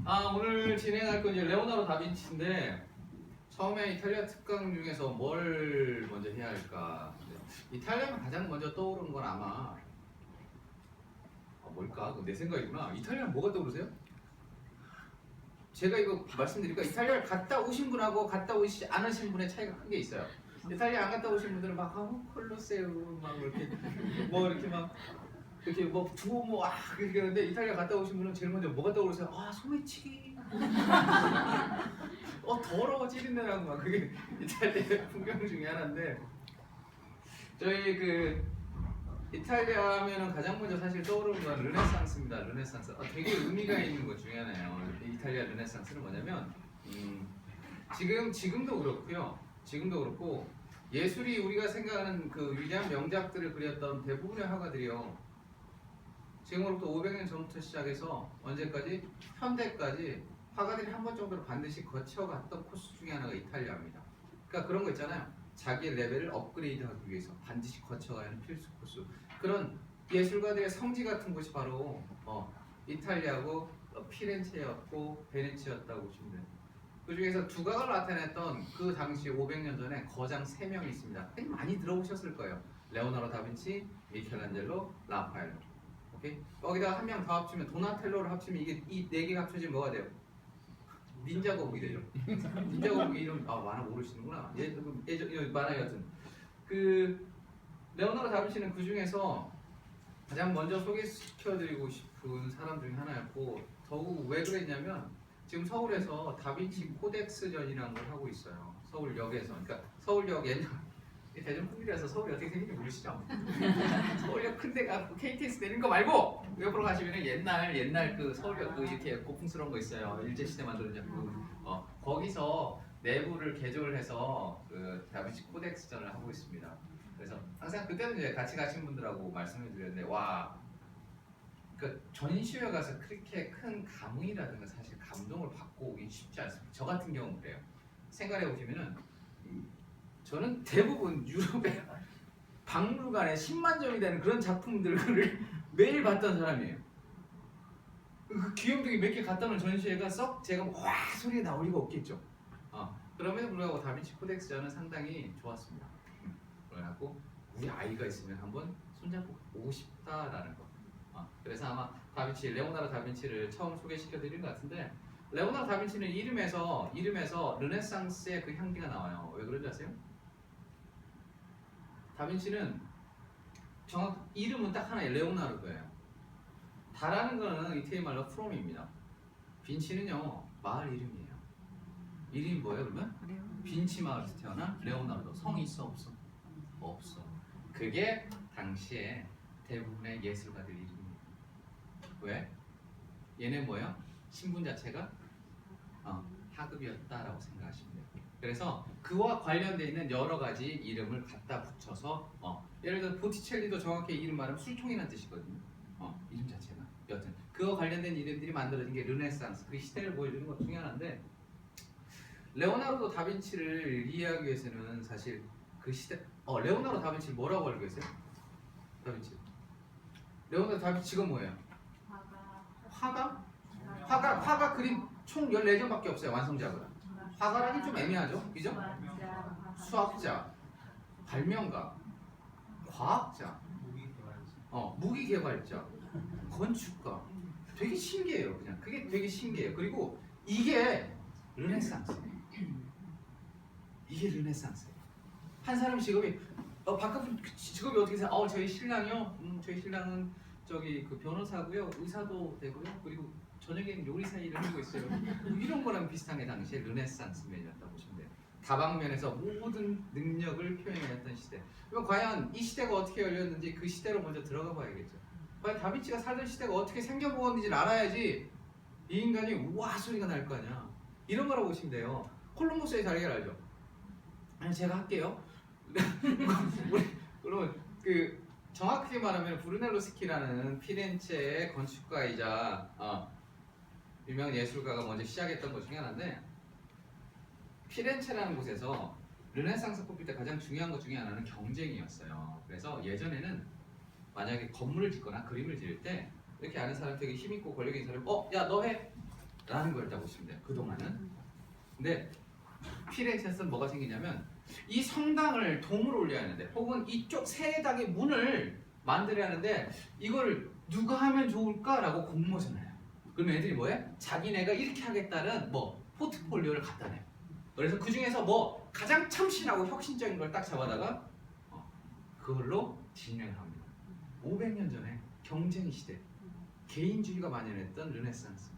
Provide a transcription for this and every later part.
오늘 진행할 건 이제 레오나르도 다빈치인데 처음에 이탈리아 특강 중에서 뭘 먼저 해야 할까? 이탈리아면 가장 먼저 떠오르는 건 아마 뭘까? 그건 내 생각이구나. 이탈리아는 뭐가 떠오르세요? 제가 이거 말씀드릴까? 이탈리아를 갔다 오신 분하고 갔다 오시지 않으신 분의 차이가 큰 게 있어요. 이탈리아 안 갔다 오신 분들은 막 콜로세움 막 이렇게 이렇게 막 이렇게 뭐 두오모 그렇게 하는데 이탈리아 갔다 오신 분은 제일 먼저 뭐가 떠오르세요? 소매치기. 더러워 찌린내라고 막 그게 이탈리아 풍경 중에 하나인데 저희 이탈리아 하면은 가장 먼저 사실 떠오르는 건 르네상스입니다. 르네상스. 되게 의미가 있는 것 중에 하나예요. 이탈리아 르네상스는 뭐냐면 지금도 그렇고요. 지금도 그렇고 예술이 우리가 생각하는 그 위대한 명작들을 그렸던 대부분의 화가들이요. 지금으로부터 500년 전부터 시작해서 언제까지? 현대까지 화가들이 한 번 정도로 반드시 거쳐갔던 코스 중에 하나가 이탈리아입니다. 그러니까 그런 거 있잖아요. 자기 레벨을 업그레이드하기 위해서 반드시 거쳐가야 하는 필수 코스. 그런 예술가들의 성지 같은 곳이 바로 이탈리아고 피렌체였고 베네치였다고 보시면 돼요. 그 중에서 두각을 나타냈던 그 당시 500년 전에 거장 3명이 있습니다. 많이 들어보셨을 거예요. 레오나르도 다빈치, 미켈란젤로, 라파엘로. 오케이? 거기다가 한 명 더 합치면 도나텔로를 합치면 이게 이 4개가 합쳐지면 뭐가 돼요? 닌자 거북이 되죠. 닌자 거북이 이름 만화 모르시는구나. 만화 같은 레오나르도 다빈치는 그 중에서 가장 먼저 소개시켜드리고 싶은 사람 중에 하나였고 더욱 왜 그랬냐면 지금 서울에서 다빈치 코덱스전이라는 걸 하고 있어요. 서울역에서. 그러니까 서울역 옛날 대전풍이라서 서울이 어떻게 생긴지 모르시죠? 서울역 큰 데가 KTX 내리는 거 말고 옆으로 가시면 옛날 그 서울역 이렇게 고풍스러운 거 있어요. 일제시대 만들어진 거기서 내부를 개조를 해서 그 다빈치 코덱스전을 하고 있습니다. 그래서 항상 그때는 이제 같이 가신 분들하고 말씀을 드렸는데 그 전시회 가서 그렇게 큰 감흥이라든가 사실 감동을 받고 오긴 쉽지 않습니다. 저 같은 경우는 그래요. 생각해 보시면은 저는 대부분 유럽의 박물관에 10만 점이 되는 그런 작품들을 매일 봤던 사람이에요. 그 귀염둥이 몇 개 갖다 놓은 전시회가 썩 제가 와 소리가 나올 리가 없겠죠. 그럼에도 불구하고 다빈치 코덱스전은 상당히 좋았습니다. 그래갖고 우리 아이가 있으면 한번 손잡고 오고 싶다라는 거. 그래서 아마 레오나르도 다빈치를 처음 소개시켜드린 것 같은데 레오나르도 다빈치는 이름에서 르네상스의 그 향기가 나와요. 왜 그런지 아세요? 다빈치는 이름은 딱 하나예요. 레오나르도예요. 다라는 거는 이태리 말로 프롬입니다. 빈치는요 마을 이름이에요. 이름이 뭐예요 그러면? 빈치 마을에서 태어난 레오나르도. 성이 있어 없어? 없어. 그게 당시에 대부분의 예술가들 이름이에요. 왜? 얘네 뭐예요? 신분 자체가 하급이었다라고 생각하시면 돼요. 그래서 그와 관련되어 있는 여러 가지 이름을 갖다 붙여서 예를 들어 보티첼리도 정확히 이름 말하면 술통이라는 뜻이거든요. 이름 자체가. 여튼 그와 관련된 이름들이 만들어진 게 르네상스 그 시대를 보여주는 것 중에 하나인데 레오나르도 다빈치를 이해하기 위해서는 사실 그 시대 레오나르도 다빈치를 뭐라고 알고 계세요? 다빈치. 레오나르도 다빈치 지금 뭐예요? 화가 그림 총 14점밖에 없어요. 완성작은. 화가라기 좀 애매하죠? 그죠? 수학자, 발명가, 과학자, 무기개발자, 건축가. 되게 신기해요. 그냥 그게 되게 신기해요. 그리고 이게 르네상스예요. 이게 르네상스예요. 한 사람 직업이 바깥분 직업이 어떻게 되세요? 저희 신랑이요? 저희 신랑은 그 변호사고요, 의사도 되고요, 그리고 저녁에는 요리사 일을 하고 있어요. 이런 거랑 비슷한 게 당시에 르네상스맨이었다고 보시면 돼요. 다방면에서 모든 능력을 표현했던 시대. 그럼 과연 이 시대가 어떻게 열렸는지 그 시대로 먼저 들어가 봐야겠죠. 과연 다빈치가 살던 시대가 어떻게 생겨먹었는지를 알아야지 이 인간이 우와 소리가 날 거 아니야. 이런 거라고 보시면 돼요. 콜럼버스의 자리를 알죠? 아니 제가 할게요. 그러면 정확하게 말하면 브루넬로스키라는 피렌체의 건축가이자 유명한 예술가가 먼저 시작했던 것 중에 하나인데 피렌체라는 곳에서 르네상스 뽑힐 때 가장 중요한 것 중에 하나는 경쟁이었어요. 그래서 예전에는 만약에 건물을 짓거나 그림을 지을 때 이렇게 아는 사람 되게 힘있고 권력 있는 사람 야 너 해! 라는 거였다고 보시면 돼요. 그동안은. 근데 피렌체에서는 뭐가 생기냐면 이 성당을 돔으로 올려야 하는데 혹은 이쪽 세당의 문을 만들어야 하는데 이걸 누가 하면 좋을까라고 공모전을 해요. 그럼 애들이 뭐해? 자기네가 이렇게 하겠다는 뭐 포트폴리오를 갖다 내요. 그래서 그 중에서 뭐 가장 참신하고 혁신적인 걸 딱 잡아다가 그걸로 진행을 합니다. 500년 전에 경쟁 시대, 개인주의가 만연했던 르네상스.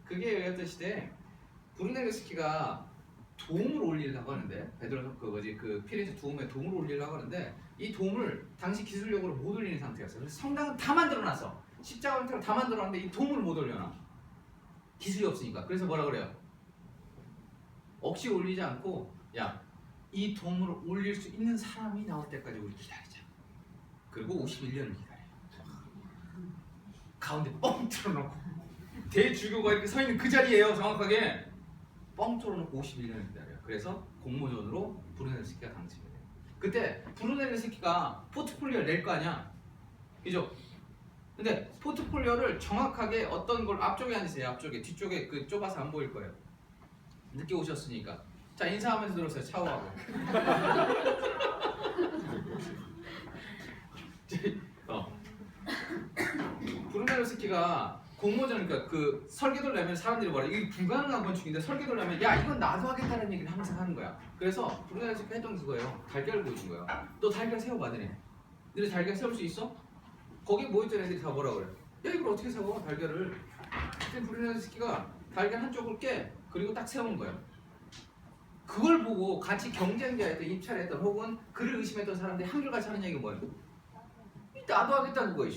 그게 어떤 시대에 브루넬로스키가 돔을 올리려고 하는데 베드로 그 피렌체 돔에 돔을 올리려고 하는데 이 돔을 당시 기술력으로 못 올리는 상태였어요. 그래서 성당은 다 만들어놨어. 십자가 형태로 다 만들어놨는데 이 돔을 못 올려놔. 기술이 없으니까. 그래서 뭐라 그래요? 억지 올리지 않고 야, 이 돔을 올릴 수 있는 사람이 나올 때까지 우리 기다리자. 그리고 51년을 기다려요. 가운데 뻥 틀어놓고 대주교가 이렇게 서 있는 그 자리예요. 정확하게 뻥 틀어놓고 51년을 기다려요. 그래서 공모전으로 브루넬로스키가 당첨이 돼요. 그때 브루넬로스키가 포트폴리오를 낼 거 아니야. 그죠? 근데 포트폴리오를 정확하게 어떤 걸 앞쪽에 앉으세요. 앞쪽에. 뒤쪽에 그 좁아서 안 보일 거예요. 늦게 오셨으니까. 자, 인사하면서 들었어요. 샤워하고. 브루넬로스키가 공모전, 그러니까 그 설계도를 내면 사람들이 뭐라 이게 불가능한 건축인데 설계도를 내면 야, 이건 나도 하겠다는 얘기를 항상 하는 거야. 그래서 브루넬로스키가 했던 그거예요. 달걀을 보여준 거예요. 너 달걀 세워봐, 너네 달걀 세울 수 있어? 거기 모였던 애들이 다 뭐라 그래? 야, 이걸 어떻게 세워, 달걀을. 근데 브루넬로스키가 달걀 한쪽을 깨, 그리고 딱 세운 거예요. 그걸 보고 같이 경쟁자였던, 입찰했던 혹은 그를 의심했던 사람들이 한결같이 하는 얘기가 뭐예요? 나도 하겠다 그거예요.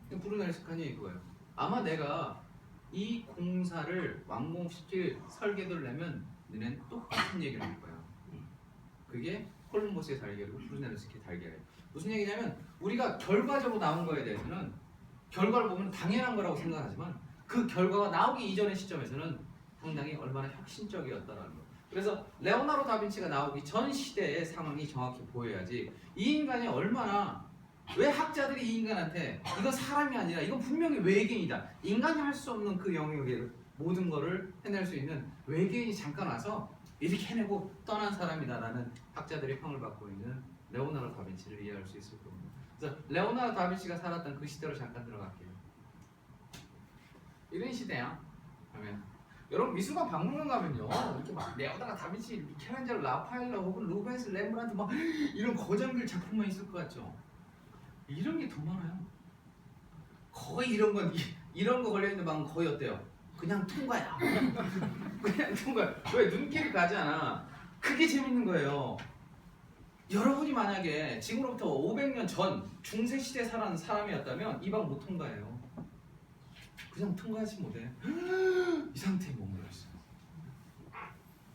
브루넬로스키 한 얘기 그거예요. 아마 내가 이 공사를 완공시킬 설계도를 내면 너네는 똑같은 얘기를 할 거야. 그게 콜럼버스의 달걀이고 브루넬로스키의 달걀이에요. 무슨 얘기냐면 우리가 결과적으로 나온 거에 대해서는 결과를 보면 당연한 거라고 생각하지만 그 결과가 나오기 이전의 시점에서는 상당히 얼마나 혁신적이었다라는 거예요. 그래서 레오나르도 다빈치가 나오기 전 시대의 상황이 정확히 보여야지 이 인간이 얼마나, 왜 학자들이 이 인간한테 이건 사람이 아니라 이건 분명히 외계인이다, 인간이 할 수 없는 그 영역의 모든 거를 해낼 수 있는 외계인이 잠깐 와서 이렇게 해내고 떠난 사람이다라는 학자들의 평을 받고 있는 레오나르도 다빈치를 이해할 수 있을 겁니다. 그래서 레오나르도 다빈치가 살았던 그 시대로 잠깐 들어갈게요. 이런 시대야. 그러면 여러분 미술관 박물관 가면요 이렇게 막 레오나르도 다빈치, 미켈란젤로, 라파엘로 혹은 루벤스, 렘브란트 막 이런 거장들 작품만 있을 것 같죠? 이런 게 더 많아요. 거의 이런 거 걸려 있는 방은 거의 어때요? 그냥 통과야. 그냥 통과야. 왜 눈길이 가지 않아? 그게 재밌는 거예요. 여러분이 만약에 지금으로부터 500년 전 중세 시대에 살아는 사람이었다면 이 방 못 통과해요. 그냥 통과하지 못해. 이 상태에 머물러 있어요.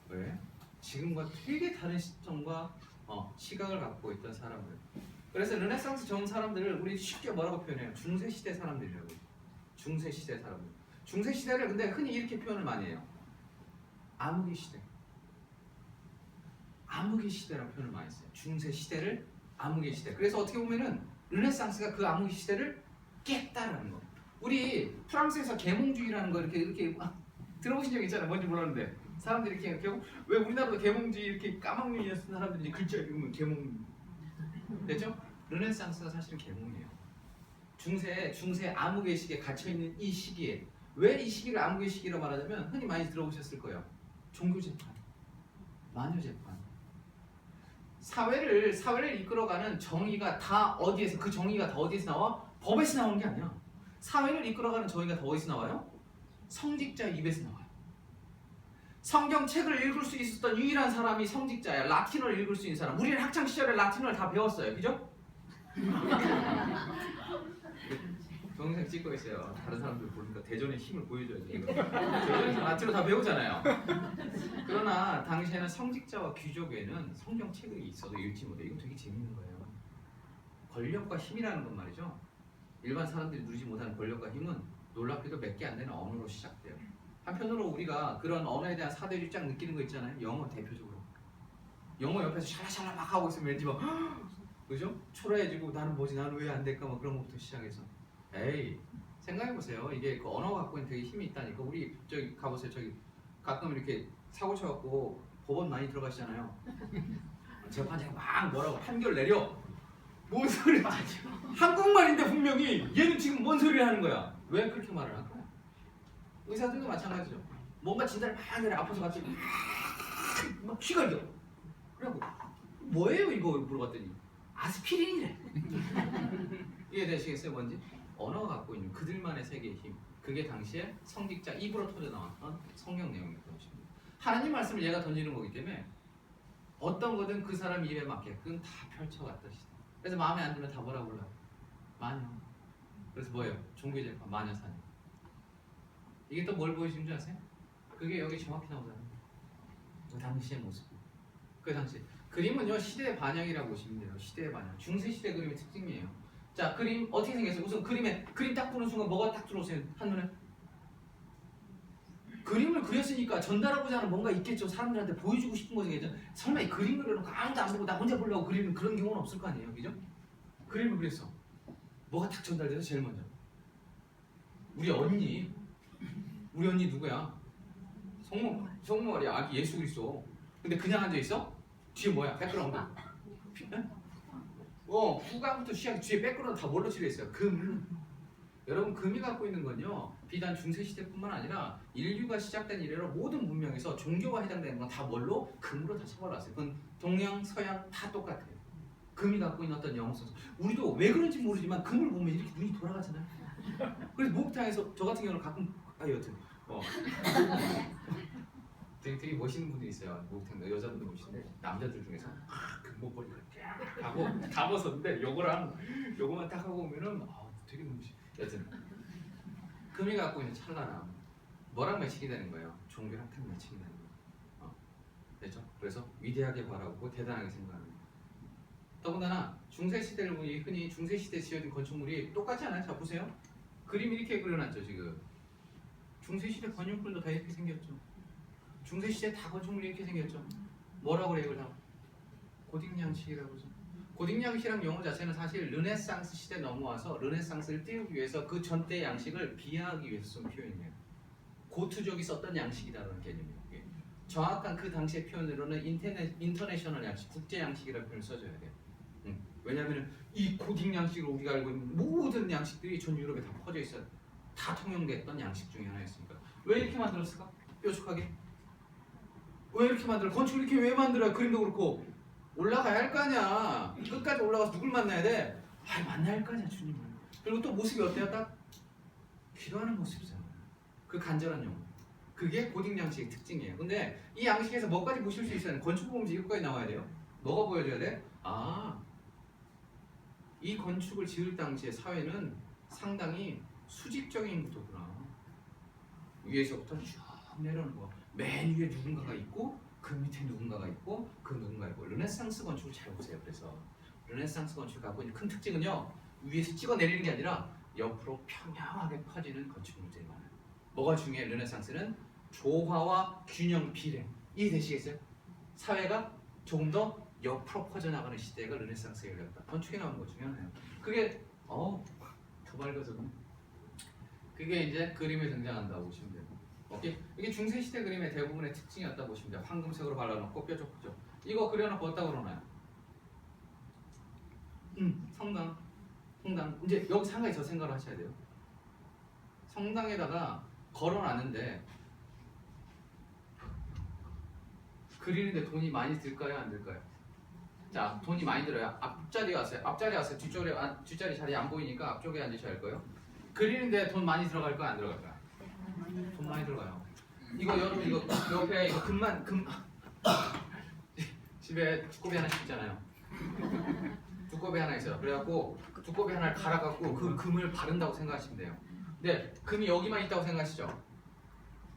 왜? 지금과 되게 다른 시점과 시각을 갖고 있던 사람들. 그래서 르네상스 전 사람들을 우리 쉽게 뭐라고 표현해요? 중세 시대 사람들이라고. 중세 시대 사람들. 중세 시대를 근데 흔히 이렇게 표현을 많이 해요. 암흑의 시대. 암흑의 시대라고 표현을 많이 써요. 중세 시대를 암흑의 시대. 그래서 어떻게 보면은 르네상스가 그 암흑의 시대를 깼다라는 거. 우리 프랑스에서 계몽주의라는 거 이렇게 들어보신 적 있잖아요. 뭔지 몰랐는데 사람들이 이렇게 하고, 왜 우리나라도 계몽주의 이렇게 까막눈이 쓴 사람들이 글자 읽으면 계몽 됐죠? 르네상스가 사실은 계몽이에요. 중세 암흑의 시기에 갇혀 있는 이 시기에, 왜 이 시기를 암흑의 시기로 말하자면 흔히 많이 들어보셨을 거예요. 종교 재판, 마녀 재판. 사회를 이끌어가는 정의가 다 어디에서, 그 정의가 다 어디에서 나와? 법에서 나오는 게 아니야. 사회를 이끌어가는 정의가 다 어디서 나와요? 성직자 입에서 나와요. 성경책을 읽을 수 있었던 유일한 사람이 성직자야. 라틴어를 읽을 수 있는 사람. 우리는 학창 시절에 라틴어를 다 배웠어요. 그죠? 동영상 찍고 있어요. 다른 사람들 보니까 대전의 힘을 보여줘야죠. 대전에서 라틴어 다 배우잖아요. 그러나 당시에는 성직자와 귀족에는 성경책이 있어도 읽지 못해. 이거 되게 재밌는 거예요. 권력과 힘이라는 건 말이죠. 일반 사람들이 누리지 못하는 권력과 힘은 놀랍게도 몇 개 안 되는 언어로 시작돼요. 한편으로 우리가 그런 언어에 대한 사대주의 쫙 느끼는 거 있잖아요. 영어 대표적으로. 영어 옆에서 샬라샬라 막 하고 있으면 왠지 막 그죠? 초라해지고 나는 뭐지? 나는 왜 안 될까? 막 그런 것부터 시작해서 에이 생각해 보세요. 이게 그 언어가 갖고 있는 되게 힘이 있다니까. 우리 저기 가보세요. 저기 가끔 이렇게 사고 쳐갖고 법원 많이 들어가시잖아요. 재판장이 막 뭐라고 판결 내려. 뭔 소리? 한국말인데 분명히 얘는 지금 뭔 소리를 하는 거야? 왜 그렇게 말을 할까요? 의사들도 마찬가지죠. 뭔가 진단을 막 내려 아파서 갑자기 막 휘갈겨. 그래갖고 뭐예요 이거 물어봤더니 아스피린이래. 이해되시겠어요 뭔지? 언어가 갖고 있는 그들만의 세계의 힘. 그게 당시에 성직자 입으로 터져나왔던 성경 내용이라고 보십니다. 하나님 말씀을 얘가 던지는 거기 때문에 어떤 거든 그 사람 입에 맞게끔 다 펼쳐갔던 시대. 그래서 마음에 안 들면 다 뭐라 불러요? 마녀. 그래서 뭐예요? 종교재판 마녀사냥. 이게 또 뭘 보여주는 줄 아세요? 그게 여기 정확히 나오잖아요. 그 당시의 모습. 그 당시 그림은요 시대의 반영이라고 보시면 돼요. 시대의 반영. 중세 시대 그림의 특징이에요. 자 그림 어떻게 생겼어요? 우선 그림에 그림 딱 보는 순간 뭐가 딱 들어오세요? 한눈에 그림을 그렸으니까 전달하고자 하는 뭔가 있겠죠. 사람들한테 보여주고 싶은 거겠죠. 설마 이 그림 그려놓고 아무도 안 보고 나 혼자 보려고 그리는 그런 경우는 없을 거 아니에요, 그죠? 그림을 그렸어. 뭐가 딱 전달돼서 제일 먼저 우리 언니 누구야? 성모마리 아기 예수 그리스도. 근데 그냥 앉아 있어? 뒤에 뭐야? 백그라운드. 후가부터 시작해 뒤에 백그라운드 다 뭘로 칠해 있어요? 금. 여러분 금이 갖고 있는 건요 비단 중세 시대뿐만 아니라 인류가 시작된 이래로 모든 문명에서 종교가 해당되는 건 다 뭘로? 금으로 다 처벌났어요. 그건 동양, 서양 다 똑같아요. 금이 갖고 있는 어떤 영성성. 우리도 왜 그런지 모르지만 금을 보면 이렇게 눈이 돌아가잖아요. 그래서 목욕탕에서 저 같은 경우는 가끔 여튼 되게 멋있는 분들이 있어요. 목욕탕 여자분들 보시는데 남자들 중에서 금목걸이가 쫙 하고 다 벗었는데 요거만 딱 하고 오면은 되게 눈부시. 여튼 금이 갖고 있는 찬란함 뭐랑 매칭이 되는 거예요? 종교랑 탁 매칭이 되는 거예요. 됐죠? 그래서 위대하게 바라보고 대단하게 생각하는 거예요. 더군다나 중세 시대를 보니 흔히 중세 시대 지어진 건축물이 똑같지 않아요? 자 보세요. 그림 이렇게 그려놨죠 지금. 중세 시대 건축물도 다 이렇게 생겼죠. 중세 시대 다 건축물이 이렇게 생겼죠. 뭐라고 그래요? 그냥 고딕 양식이라고 하죠. 고딕 양식이란 용어 자체는 사실 르네상스 시대 넘어와서 르네상스를 띄우기 위해서 그 전대 양식을 비하하기 위해서 쓴 표현이에요. 고투족이 썼던 양식이라는 개념이에요. 정확한 그 당시의 표현으로는 인터내셔널 양식, 국제 양식이라는 표현을 써줘야 돼요. 왜냐하면 이 고딕 양식을 우리가 알고 있는 모든 양식들이 전 유럽에 다 퍼져 있어요. 다 통용됐던 양식 중에 하나였으니까. 왜 이렇게 만들었을까? 뾰족하게. 왜 이렇게 만들어? 건축 이렇게 왜 만들어요? 그림도 그렇고 올라가야 할 거 아니야. 끝까지 올라가서 누굴 만나야 돼? 만나야 할 거 아니야 주님을. 그리고 또 모습이 어때요? 딱 기도하는 모습이잖아요. 그 간절한 영혼. 그게 고딕 양식의 특징이에요. 근데 이 양식에서 뭐까지 보실 수 있어요? 건축 보면서 이것까지 나와야 돼요. 뭐가 보여줘야 돼? 이 건축을 지을 당시의 사회는 상당히 수직적인 구도구나. 위에서부터 쭉 내려오는 거. 맨 위에 누군가가 있고 그 밑에 누군가가 있고 그 누군가 있고. 르네상스 건축을 잘 보세요. 그래서 르네상스 건축이 갖고 있는 큰 특징은요 위에서 찍어 내리는 게 아니라 옆으로 평평하게 퍼지는 건축물들이 많아요. 뭐가 중요해? 르네상스는 조화와 균형 비례. 이해되시겠어요? 사회가 조금 더 옆으로 퍼져나가는 시대가 르네상스에 열렸다. 건축에 나오는 것 중에 하나예요. 그게 더 밝아져. 그게 이제 그림에 등장한다고 보시면 돼요. 오케이? 이게 중세 시대 그림의 대부분의 특징이었다 보시면 돼요. 황금색으로 발라놓고 뾰족뾰족. 이거 그려놓고 어디다 그러나요? 성당. 이제 여기서 한 가지 더 생각을 하셔야 돼요. 성당에다가 걸어놨는데 그리는데 돈이 많이 들까요? 안 들까요? 자, 돈이 많이 들어요. 앞자리 왔어요. 뒷자리 자리 안 보이니까 앞쪽에 앉으셔야 할 거예요. 그리는데 돈 많이 들어갈까요? 안 들어갈까요? 돈 많이 들어가요. 이거 여러분 이거 옆에 이거 금 집에 두꺼비 하나씩 있잖아요. 두꺼비 하나 있어요. 그래갖고 두꺼비 하나를 갈아갖고 그 금을 바른다고 생각하시면 돼요. 근데 금이 여기만 있다고 생각하시죠?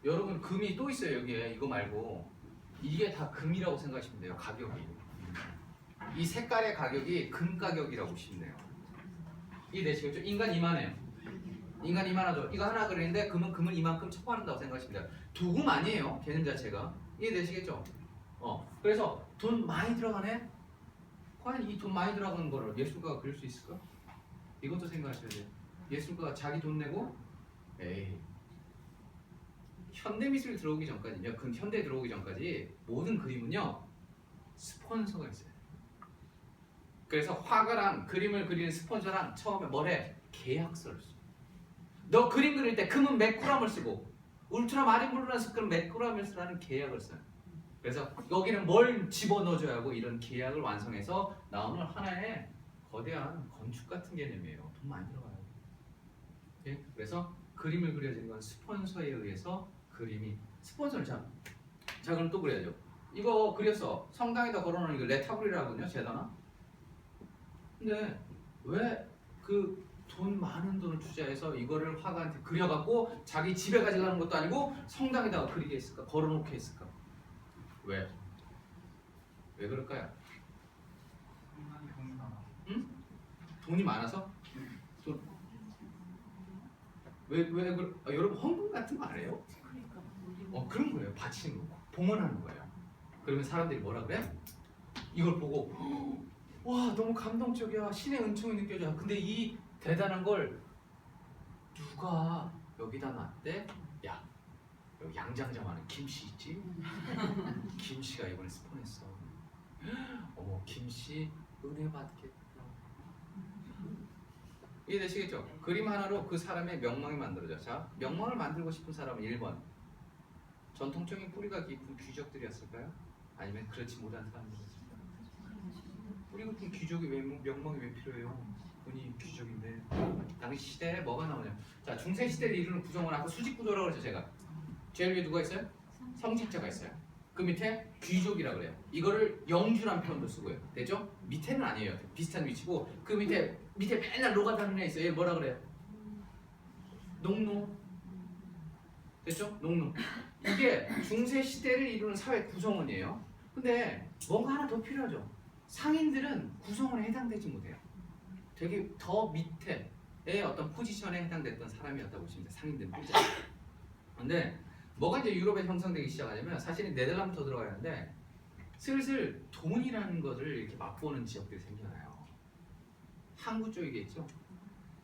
여러분 금이 또 있어요 여기에. 이거 말고 이게 다 금이라고 생각하시면 돼요. 가격이. 이 색깔의 가격이 금 가격이라고 보시면 돼요. 이해되시겠죠? 인간 이만해요. 인간 이만하죠. 이거 하나 그리는데 금은 이만큼 처벌한다고 생각하시면 돼요. 두금 아니에요. 개념 자체가. 이해되시겠죠? 그래서 돈 많이 들어가네? 과연 이 돈 많이 들어가는 거를 예술가가 그릴 수 있을까? 이것도 생각하셔야 돼요. 예술가가 자기 돈 내고? 에이. 현대미술 들어오기 전까지요. 그 현대 들어오기 전까지 모든 그림은요 스폰서가 있어요. 그래서 화가랑 그림을 그리는 스폰서랑 처음에 뭐래? 계약서를 써. 너 그림 그릴 때 금은 몇 그램을 쓰고 울트라 마린블루라는 색깔은 몇 그램을 쓰라는 계약을 써요. 그래서 여기는 뭘 집어넣어줘야 하고 이런 계약을 완성해서 나오는 하나의 거대한 건축 같은 개념이에요. 돈 많이 들어가요. 예? 그래서 그림을 그려지는 건 스폰서에 의해서 그림이 스폰서를 자 그럼 또 그래야죠. 이거 그렸어. 성당에다 걸어놓은 이거 레타블이라거든요. 재단아. 근데 왜 그 돈 많은 돈을 투자해서 이거를 화가한테 그려갖고 자기 집에 가져가는 것도 아니고 성당에다가 그리게 했을까? 걸어놓게 했을까? 왜? 왜 그럴까요? 응? 돈이 많아서? 돈. 왜 여러분 헌금 같은 거 안 해요? 그런 거예요. 바치는 거, 봉헌하는 거예요. 그러면 사람들이 뭐라 그래? 이걸 보고 와 너무 감동적이야. 신의 은총이 느껴져. 근데 이 대단한 걸 누가 여기다 놨대? 야 여기 양장자만한 김씨 있지? 김씨가 이번에 스폰했어. 어머 김씨 은혜 받겠다. 이해되시겠죠? 그림 하나로 그 사람의 명망이 만들어져. 자, 명망을 만들고 싶은 사람은 1번 전통적인 뿌리가 깊은 귀족들이었을까요? 아니면 그렇지 못한 사람들이었을까요? 뿌리 깊은 귀족이 왜 명망이 왜 필요해요? 본인이 귀족인데. 당시 시대에 뭐가 나오냐? 자, 중세 시대를 이루는 구성원 아까 수직 구조라고 그랬죠 제가. 제일 위에 누가 있어요? 성직자가 있어요. 그 밑에 귀족이라고 그래요. 이거를 영주란 표현도 쓰고요. 됐죠? 밑에는 아니에요. 비슷한 위치고 그 밑에 맨날 노가 다는 애 있어요. 얘 뭐라 그래요? 농노. 됐죠? 농노. 이게 중세 시대를 이루는 사회 구성원이에요. 근데 뭔가 하나 더 필요하죠. 상인들은 구성원에 해당되지 못해요. 되게 더 밑에의 어떤 포지션에 해당됐던 사람이었다고 보시면 돼요. 상인들은. 근데 뭐가 이제 유럽에 형성되기 시작하냐면 사실은 네덜란드부터 들어가야 하는데 슬슬 돈이라는 것을 이렇게 맛보는 지역들이 생겨나요. 항구 쪽이겠죠.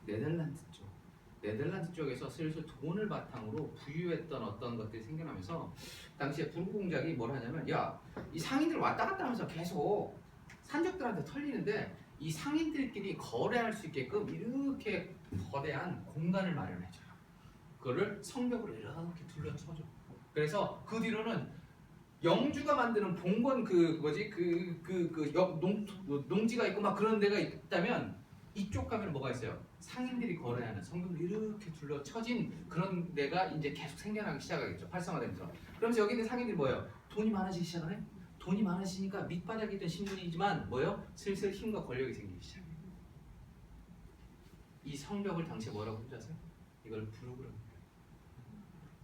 네덜란드 쪽. 네덜란드 쪽에서 슬슬 돈을 바탕으로 부유했던 어떤 것들이 생겨나면서 당시에 부르크 공작이 뭘 하냐면 야, 이 상인들 왔다 갔다 하면서 계속 산적들한테 털리는데 이 상인들끼리 거래할 수 있게끔 이렇게 거대한 공간을 마련해줘요. 그거를 성벽으로 이렇게 둘러쳐줘. 그래서 그 뒤로는 영주가 만드는 봉건 농지가 있고 막 그런 데가 있다면 이쪽 가면 뭐가 있어요? 상인들이 거래하는 성벽을 이렇게 둘러쳐진 그런 데가 이제 계속 생겨나기 시작하겠죠. 활성화되면서. 그러면서 여기 있는 상인들이 뭐예요? 돈이 많아지기 시작하네. 돈이 많아지니까 밑바닥에 있던 신분이지만 뭐예요? 슬슬 힘과 권력이 생기기 시작해요. 이 성벽을 당시에 뭐라고 부르지 아세요? 이걸 부르그라고 해요.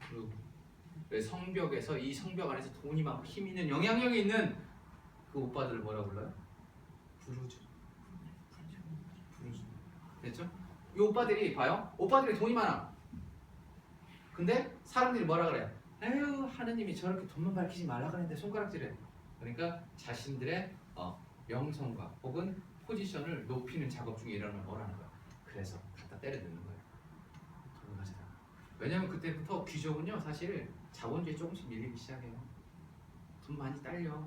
부르그. 성벽에서 이 성벽 안에서 돈이 막 힘 있는 영향력이 있는 그 오빠들을 뭐라고 불러요? 부르주. 부르주. 됐죠? 이 오빠들이 봐요. 오빠들이 돈이 많아. 근데 사람들이 뭐라 그래? 에휴 하느님이 저렇게 돈만 밝히지 말라 그랬는데 손가락질해. 그러니까 자신들의 명성과 혹은 포지션을 높이는 작업 중에 일어나는 거라는 거야. 그래서 갖다 때려 넣는 거예요. 돈을 가져다. 왜냐면 그때부터 귀족은요 사실 자본주의에 조금씩 밀리기 시작해요. 돈 많이 딸려.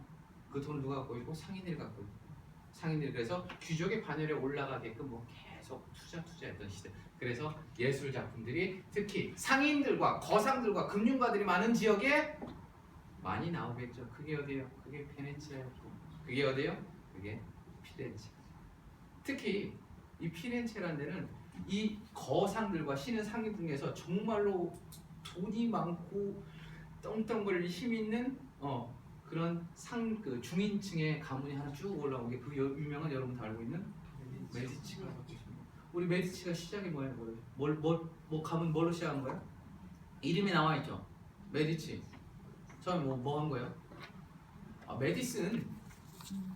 그 돈을 누가 갖고 있고? 상인들이 갖고 있고. 상인들이 그래서 귀족의 반열에 올라가게끔 뭐 계속 투자했던 시대. 그래서 예술 작품들이 특히 상인들과 거상들과 금융가들이 많은 지역에 많이 나오겠죠. 그게 어디예요? 그게 베네치아예요. 그게 어디예요? 그게 피렌체. 특히 이 피렌체라는 데는 이 거상들과 신은 상인 중에서 정말로 돈이 많고 떵떵거릴 힘 있는 그런 그 중인층의 가문이 하나 쭉 올라온 게 그 유명한 여러분 다 알고 있는 메디치가 우리 메디치가 시작이 뭐예요? 뭐 가문 뭘로 시작한 거예요? 이름이 나와 있죠. 메디치. 처음에 뭐 한 거예요? 메디슨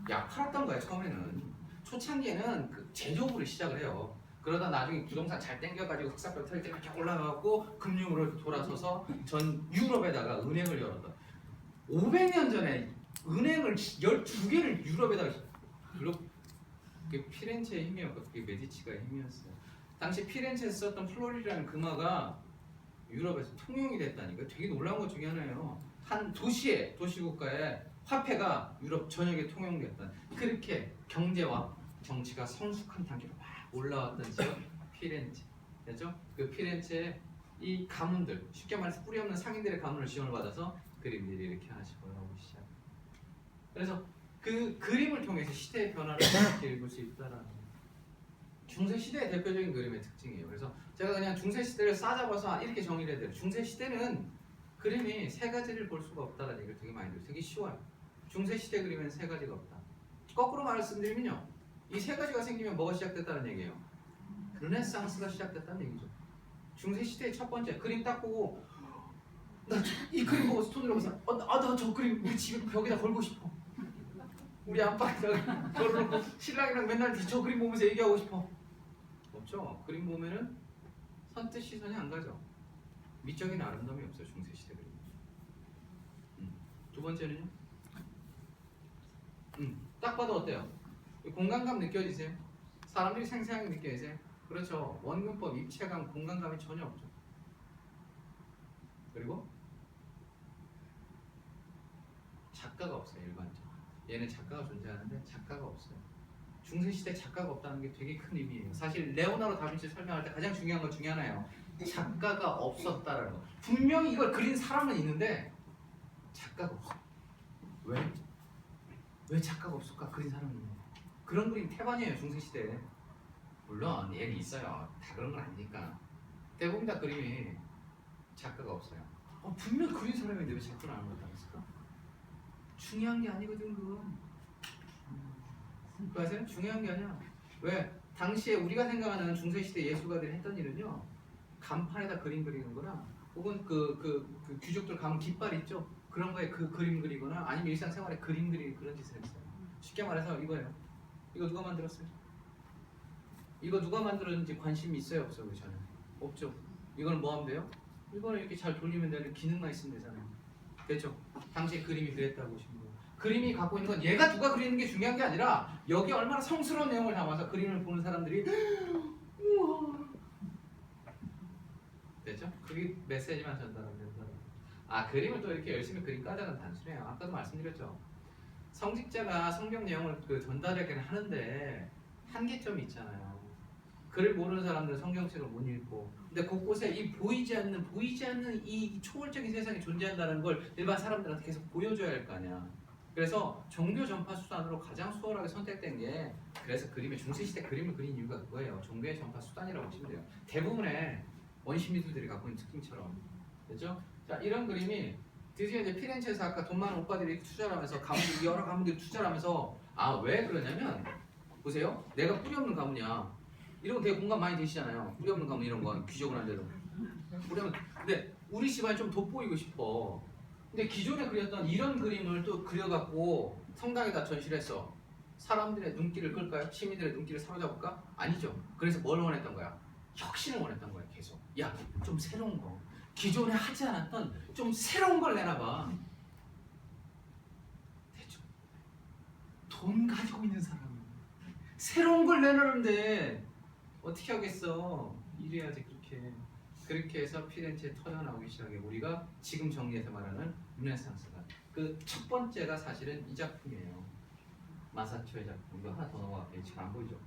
약 팔았던 거예요. 처음에는 초창기에는 그 제조업으로 시작을 해요. 그러다 나중에 부동산 잘 땡겨가지고 흑사병 털 때 이렇게 올라가고 금융으로 돌아서서 전 유럽에다가 은행을 열었다. 500년 전에 은행을 12개를 유럽에다가 그게 피렌체의 힘이었고 그게 메디치가의 힘이었어요. 당시 피렌체에서 썼던 플로리라는 금화가 유럽에서 통용이 됐다니까. 되게 놀라운 것 중에 하나예요. 한 도시국가의 화폐가 유럽 전역에 통용됐다. 그렇게 경제와 정치가 성숙한 단계로 막 올라왔던 지역 피렌체. 됐죠? 그 피렌체의 이 가문들, 쉽게 말해서 뿌리 없는 상인들의 가문을 지원을 받아서 그림들이 이렇게 하나씩 올라오기 시작. 그래서 그 그림을 통해서 시대의 변화를 읽을 수 있다라는 중세 시대의 대표적인 그림의 특징이에요. 그래서 제가 그냥 중세 시대를 싸잡아서 이렇게 정의를 해드려요. 중세 시대는 그림이 세 가지를 볼 수가 없다라는 얘기를 되게 많이 들어요. 되게 쉬워요. 중세 시대 그림에는 세 가지가 없다. 거꾸로 말씀드리면요, 이 세 가지가 생기면 뭐가 시작됐다는 얘기예요? 르네상스가 시작됐다는 얘기죠. 중세 시대의 첫 번째 그림 딱 보고 나 이 그림 보고 손을 보면서 나 저 그림 우리 집에 벽에다 걸고 싶어. 우리 안방에다 걸어놓고 신랑이랑 맨날 저 그림 보면서 얘기하고 싶어. 없죠. 그림 보면은 선뜻 시선이 안 가죠. 미적인 아름다움이 없어요. 중세 시대 그림. 두 번째는요. 딱 봐도 어때요? 공간감 느껴지세요? 사람들이 생생하게 느껴지세요? 그렇죠. 원근법, 입체감, 공간감이 전혀 없죠. 그리고 작가가 없어요. 일반적으로. 얘는 작가가 존재하는데 작가가 없어요. 중세 시대 작가가 없다는 게 되게 큰 의미예요. 사실 레오나르도 다빈치 설명할 때 가장 중요한 것 중에 하나예요. 작가가 없었다라는 거. 분명히 이걸 그린 사람은 있는데 작가가 없어. 왜? 왜 작가가 없을까? 그린 사람은 있는데. 그런 그림 태반이에요. 중세 시대에. 물론 얘는 있어요. 다 그런 건 아니니까. 대부분 다 그림이 작가가 없어요. 분명 그린 사람인데 왜 작가를 안 만들었을까? 중요한 게 아니거든 그건. 그거 아세요? 중요한 게 아니야. 왜? 당시에 우리가 생각하는 중세시대 예술가들이 했던 일은요, 간판에다 그림 그리는 거나 혹은 그 귀족들 가면 깃발 있죠? 그런 거에 그 그림 그리거나 아니면 일상생활에 그림 그리는 그런 짓을 했어요. 쉽게 말해서 이거예요. 이거 누가 만들었어요? 이거 누가 만들었는지 관심이 있어요? 없어요? 저는 없죠. 이거는 뭐 하면 돼요? 이거는 이렇게 잘 돌리면 되는 기능만 있으면 되잖아요. 됐죠? 당시에 그림이 그랬다고 보시면 돼요. 그림이 갖고 있는 건 얘가 누가 그리는 게 중요한 게 아니라 여기 얼마나 성스러운 내용을 담아서 그림을 보는 사람들이 우와, 됐죠? 그게 메시지만 전달하면 된다. 그림을 또 이렇게 열심히 그림까지는 단순해요. 아까도 말씀드렸죠. 성직자가 성경 내용을 전달하기는 하는데 한계점이 있잖아요. 글을 모르는 사람들은 성경책을 못 읽고, 근데 곳곳에 이 보이지 않는 이 초월적인 세상이 존재한다는 걸 일반 사람들한테 계속 보여줘야 할 거 아니야. 그래서 종교 전파 수단으로 가장 수월하게 선택된 게, 그래서 그림의 중세시대 그림을 그린 이유가 그거예요. 종교의 전파 수단이라고 보시면 돼요. 대부분의 원시 미술들이 갖고 있는 특징처럼. 그렇죠? 자, 이런 그림이 드디어 이제 피렌체에서 아까 돈 많은 오빠들이 투자를 하면서 여러 가문들이 투자를 하면서 왜 그러냐면, 보세요. 내가 뿌리 없는 가문이야. 이런 거 되게 공감 많이 되시잖아요. 뿌리 없는 가문 이런 거 귀족은 안 돼도. 근데 우리 집안이 좀 돋보이고 싶어. 근데 기존에 그렸던 이런 그림을 또 그려갖고 성당에다 전시를 했어. 사람들의 눈길을 끌까요? 시민들의 눈길을 사로잡을까? 아니죠. 그래서 뭘 원했던 거야? 혁신을 원했던 거야. 계속. 야, 좀 새로운 거. 기존에 하지 않았던 좀 새로운 걸 내놔봐. 대충 돈 가지고 있는 사람은 새로운 걸 내놓는데 어떻게 하겠어? 이래야지. 그렇게 해서 피렌체에 터져나오기 시작해. 우리가 지금 정리해서 말하는 르네상스가. 그 첫 번째가 사실은 이 작품이에요. 마사초의 작품. 이거 하나 더 넘어갈게요. 지금 안 보이죠?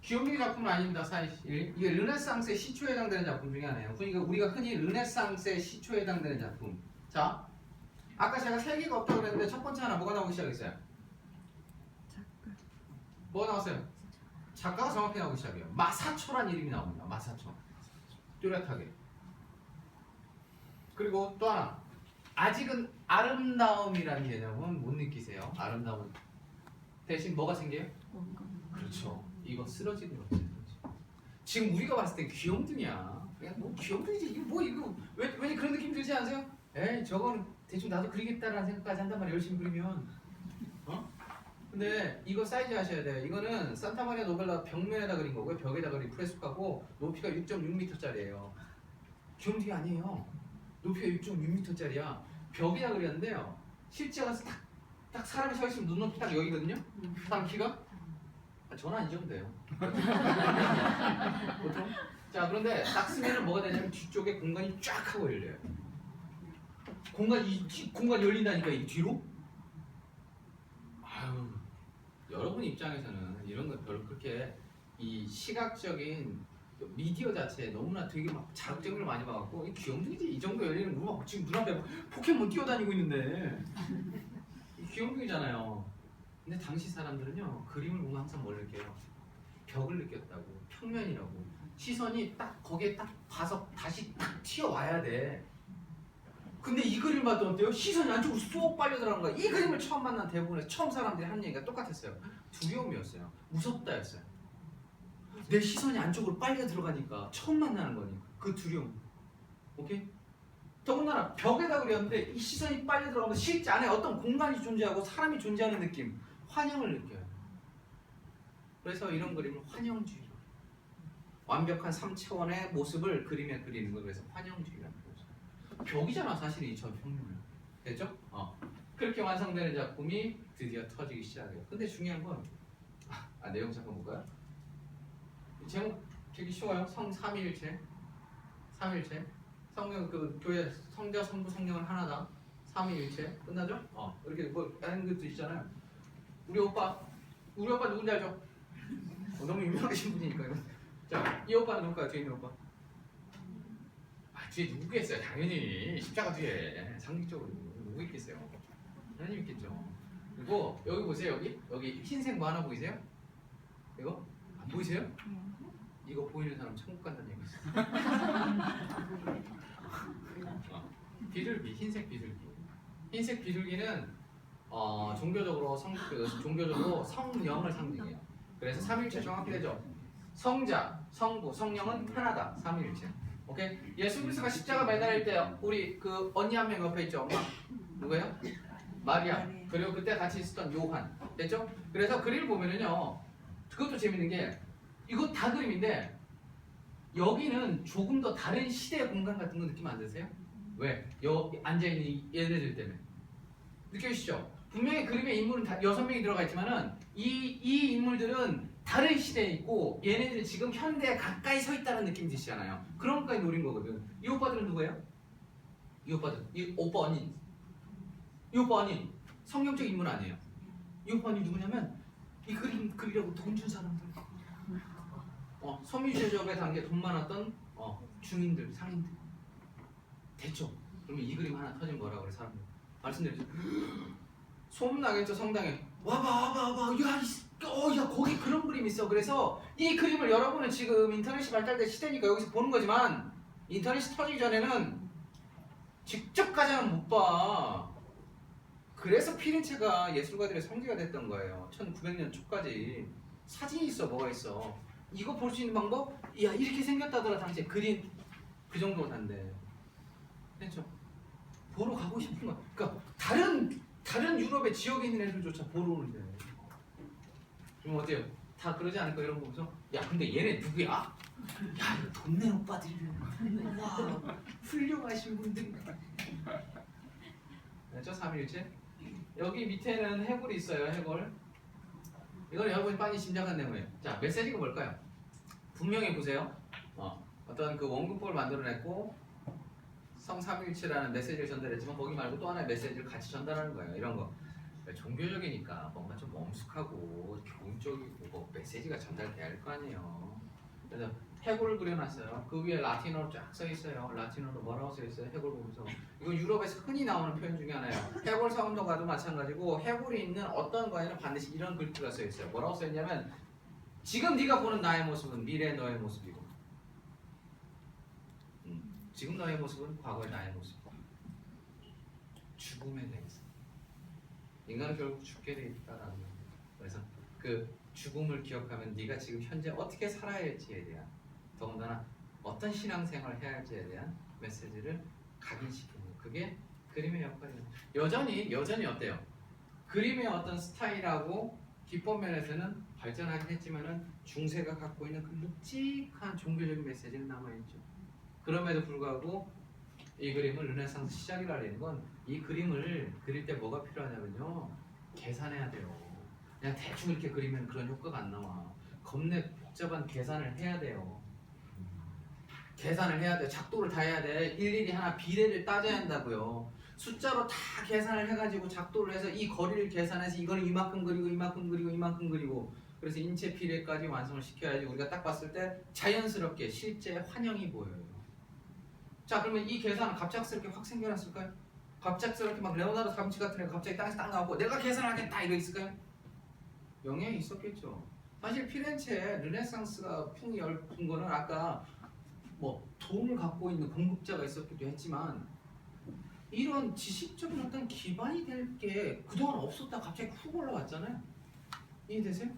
귀염둥이 작품은 아닙니다. 사실 이게 르네상스의 시초에 해당되는 작품 중에 하나예요. 그러니까 우리가 흔히 르네상스의 시초에 해당되는 작품. 자, 아까 제가 세 개가 없다고 그랬는데 첫 번째 하나 뭐가 나오기 시작했어요? 뭐가 나왔어요? 작가가 정확히 나오기 시작해요. 마사초란 이름이 나옵니다. 마사초. 뚜렷하게. 그리고 또 하나. 아직은 아름다움이라는 개념은 못 느끼세요. 아름다움은. 대신 뭐가 생겨요? 그렇죠. 이거 쓰러지는 거죠. 지금 우리가 봤을 때 귀염둥이야. 그냥 뭐 귀염둥이지. 이거 뭐 이거 왜 그런 느낌 들지 않으세요? 에이, 저거는 대충 나도 그리겠다라는 생각까지 한단 말이에요. 열심히 그리면. 근데 이거 사이즈 하셔야 돼요. 이거는 산타마리아 노벨라 벽면에다 그린 거고요. 벽에다 그린 프레스코하고 높이가 6.6m짜리예요. 귀염둥이 아니에요. 높이가 6.6m짜리야. 벽에다 그렸는데요. 실제 가서 딱 딱 사람이 서 있으면 눈높이 딱 여기거든요. 사람 키가 저는 안 정도 돼요. 보통. 자 그런데 딱 쓰면은 뭐가 되냐면 뒤쪽에 공간이 쫙 하고 열려요. 공간이 열린다니까 이 뒤로. 아유 여러분 입장에서는 이런 거 별로 그렇게 이 시각적인 미디어 자체에 너무나 되게 막 자극적을 많이 봐갖고 이 귀염둥이지 이 정도 열리는 거 지금 눈앞에 포켓몬 뛰어다니고 있는데 이 귀염둥이잖아요. 근데 당시 사람들은요 그림을 보면 항상 뭘 느껴요? 벽을 느꼈다고, 평면이라고. 시선이 딱 거기에 딱 봐서 다시 딱 튀어와야 돼. 근데 이 그림을 봐도 어때요? 시선이 안쪽으로 쏙 빨려 들어간 거야. 이 그림을 처음 만난 대부분의 처음 사람들이 하는 얘기가 똑같았어요. 두려움이었어요. 무섭다였어요. 내 시선이 안쪽으로 빨려 들어가니까 처음 만나는 거니 그 두려움. 오케이? 더군다나 벽에다 그렸는데 이 시선이 빨려 들어가면 실제 안에 어떤 공간이 존재하고 사람이 존재하는 느낌, 환영을 느껴요. 그래서 이런 그림을 환영주의. 완벽한 3차원의 모습을 그림에 그리는 거 그래서 환영주의라는 거죠. 벽이잖아 사실 이 저 평면은. 됐죠? 그렇게 완성되는 작품이 드디어 터지기 시작해요. 근데 중요한 건 내용 잠깐 볼까요? 제목 되게 쉬워요. 삼위일체. 삼위일체. 성령 그 교회 성자 성부 성령은 하나다. 삼위일체. 끝나죠? 이렇게 뭐 하는 것도 있잖아요. 우리 오빠 누군지 알죠? 너무 유명하신 분이니까 이거. 자, 이 오빠는 누굴까요? 뒤에 있는 오빠. 뒤에 누구겠어요? 당연히 십자가 뒤에 상징적으로 누구 있겠어요? 하나님 있겠죠. 그리고 여기 보세요. 여기 흰색 뭐 하나 보이세요? 이거 안 보이세요? 이거 보이는 사람 천국 간다는 얘기 있어요. 비둘기, 흰색 비둘기. 흰색 비둘기는 종교적으로 성령을 상징해요. 그래서 삼위일체 정확히 되죠. 성자, 성부, 성령은 하나다. 삼위일체. 오케이? 예수 그리스도가 십자가 매달릴 때 우리 그 언니 한 명 옆에 있죠. 엄마 누구예요? 마리아. 그리고 그때 같이 있었던 요한. 됐죠? 그래서 그림을 보면은요. 그것도 재밌는 게 이거 다 그림인데 여기는 조금 더 다른 시대의 공간 같은 거 느낌 안 드세요? 왜? 여기 앉아있는 얘네들 때문에 느껴지시죠? 분명히 그림에 인물은 다 6명이 들어가 있지만은 이 인물들은 다른 시대에 있고 얘네들이 지금 현대에 가까이 서 있다는 느낌이 드시잖아요. 그런 것까지 노린 거거든. 이 오빠들은 누구예요? 이 오빠들. 이 오빠 언니. 이 오빠 언니 성경적 인물 아니에요. 이 오빠 언니 누구냐면 이 그림 그리려고 돈 준 사람들. 섬유제조업에 단계 돈 많았던 중인들, 상인들. 됐죠? 그러면 이 그림 하나 터지면 뭐라 그래 사람들? 말씀드렸죠? 소문나겠죠 성당에. 와봐. 야 거기 그런 그림 있어. 그래서 이 그림을 여러분은 지금 인터넷이 발달된 시대니까 여기서 보는 거지만 인터넷이 터지기 전에는 직접 가자면 못 봐. 그래서 피렌체가 예술가들의 성지가 됐던 거예요. 1900년 초까지. 사진이 있어, 뭐가 있어. 이거 볼 수 있는 방법? 야 이렇게 생겼다더라 당시에. 그림 그 정도 단데. 됐죠? 보러 가고 싶은 거. 그러니까 다른 유럽의 지역에 있는 애들조차 보러 오는데. 그럼 어때요? 다 그러지 않을까 이런 거 보면서 야 근데 얘네 누구야? 야 이거 동네 오빠들이래. 와 훌륭하신 분들. 됐죠? 삼위일체. 여기 밑에는 해골이 있어요. 해골. 이건 여러분이 빨리 짐작한 내용이에요. 자 메시지가 뭘까요? 분명히 보세요. 어떤 그 원근법을 만들어냈고 성삼위일체라는 메시지를 전달했지만 거기 말고 또 하나의 메시지를 같이 전달하는 거예요. 이런 거. 종교적이니까 뭔가 좀 엄숙하고 교훈적이고 뭐 메시지가 전달돼야 할 거 아니에요. 그래서 해골을 그려놨어요. 그 위에 라틴어로 쫙 써 있어요. 라틴어로 뭐라고 써 있어요? 해골 보면서. 이건 유럽에서 흔히 나오는 표현 중에 하나예요. 해골 사운동가도 마찬가지고 해골이 있는 어떤 거에는 반드시 이런 글귀가 써 있어요. 뭐라고 써 있냐면 지금 네가 보는 나의 모습은 미래의 너의 모습이고 지금 너의 모습은 과거의 나의 모습이고 죽음에 대해서 인간은 결국 죽게 돼 있다라는 거예요. 그래서 그 죽음을 기억하면 네가 지금 현재 어떻게 살아야 할지에 대한 더군다나 어떤 신앙생활을 해야 할지에 대한 메시지를 각인시키는 거예요. 그게 그림의 역할이에요. 여전히 어때요? 그림의 어떤 스타일하고 기법 면에서는 발전하긴 했지만은 중세가 갖고 있는 그 묵직한 종교적인 메시지는 남아있죠. 그럼에도 불구하고 이 그림은 르네상스 시작이라는 건 이 그림을 그릴 때 뭐가 필요하냐면요. 계산해야 돼요. 그냥 대충 이렇게 그리면 그런 효과가 안 나와. 겁내 복잡한 계산을 해야 돼요. 계산을 해야 돼. 작도를 다 해야 돼. 일일이 하나 비례를 따져야 한다고요. 숫자로 다 계산을 해가지고 작도를 해서 이 거리를 계산해서 이거는 이만큼 그리고 이만큼 그리고 이만큼 그리고 그래서 인체 비례까지 완성을 시켜야지 우리가 딱 봤을 때 자연스럽게 실제 환영이 보여요. 자, 그러면 이 계산은 갑작스럽게 확 생겨났을까요? 갑작스럽게 막 레오나르도 다빈치 같은 애가 갑자기 땅에서 딱 나오고 내가 계산하겠다 이거 있을까요? 영향이 있었겠죠. 사실 피렌체에 르네상스가 풍이 열픈 거는 아까 뭐 돈을 갖고 있는 공급자가 있었기도 했지만 이런 지식적인 어떤 기반이 될 게 그동안 없었다 갑자기 훅 올라왔잖아요. 이해되세요?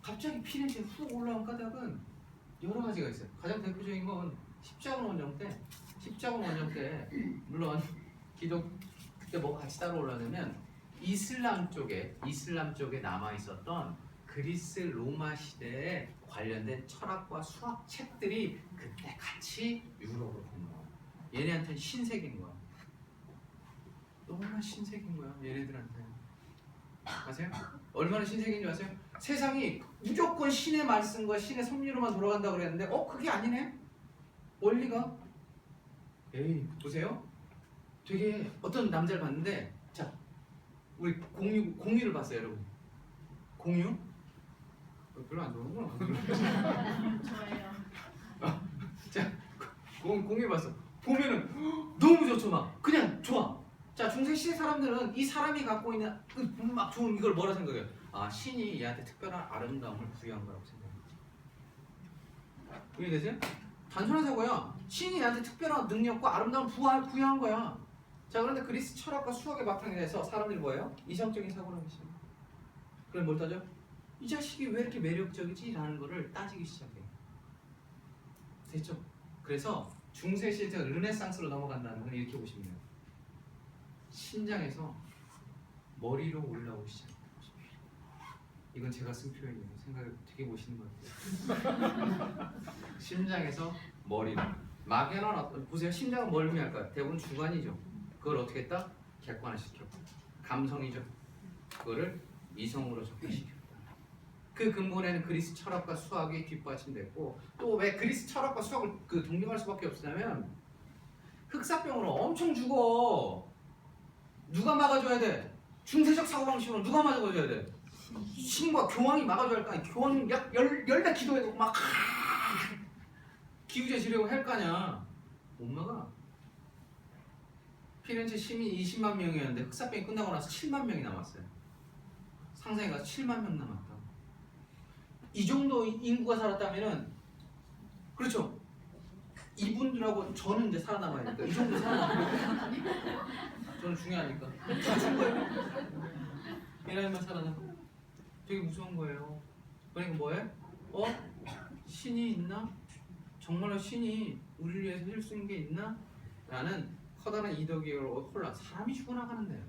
갑자기 피렌체에 훅 올라온 까닭은 여러 가지가 있어요. 가장 대표적인 건 십자군 원정 때 물론 기독 그때 뭐 같이 따로 올라오냐면 이슬람 쪽에 남아 있었던 그리스 로마 시대에 관련된 철학과 수학 책들이 그때 같이 유럽으로 건너와요. 얘네한테는 신세계인 거야. 너무나 신세계인 거야 얘네들한테. 아세요? 얼마나 신세계인 줄 아세요? 세상이 무조건 신의 말씀과 신의 섭리로만 돌아간다고 그랬는데 그게 아니네? 원리가 에이 보세요. 되게 어떤 남자를 봤는데 자 우리 공유를 봤어요 여러분. 공유? 별로 안 좋아하는구나. 좋아요. 자 공유 봤어. 보면은 너무 좋죠 막 그냥 좋아. 자 중세시대 사람들은 이 사람이 갖고 있는 막 좋은 이걸 뭐라 생각해요? 아 신이 얘한테 특별한 아름다움을 부여한 거라고 생각해요. 이해되세요? 단순한 사고야. 신이 얘한테 특별한 능력과 아름다움을 부여한 거야. 자 그런데 그리스 철학과 수학의 바탕이 돼서 사람들이 뭐예요? 이성적인 사고를 하기 시작해요. 그럼 뭘 따져? 이 자식이 왜 이렇게 매력적이지? 라는 거를 따지기 시작해요. 됐죠? 그래서 중세시대에서 르네상스로 넘어간다는 건 이렇게 보시면 돼요. 신장에서 머리로 올라오기 시작해요. 이건 제가 쓴 표현이에요. 생각을 되게 멋있는 것 같아요. 심장에서 머리로. 막연한 보세요. 심장은 뭘 의미할까요? 대부분 주관이죠. 그걸 어떻게 했다? 객관화시켰고 감성이죠. 그거를 이성으로 접근시켰다. 그 근본에는 그리스 철학과 수학이 뒷받침됐고 또 왜 그리스 철학과 수학을 동경할 수밖에 없었냐면 흑사병으로 엄청 죽어. 누가 막아줘야 돼? 중세적 사고방식으로 누가 막아줘야 돼? 신과 교황이 막아줘야 할 거 아니야. 교황이 열다 기도해도 막 기우제 지려고 할 거 아니야. 못 막아. 피렌체 시민 20만 명이었는데 흑사병이 끝나고 나서 7만 명이 남았어요. 상상해가서 7만 명 남았다. 이 정도 인구가 살았다면은 그렇죠. 이분들하고 저는 이제 살아남아야 되니까 이 정도 살아남아야 돼. 저는 중요하니까. 준 거예요. 이라면 살아남고 되게 무서운 거예요. 그러니까 뭐해? 신이 있나? 정말로 신이 우리를 위해서 해줄 수 있는 게 있나? 라는 커다란 이덕의 혼란. 사람이 죽어나가는데요.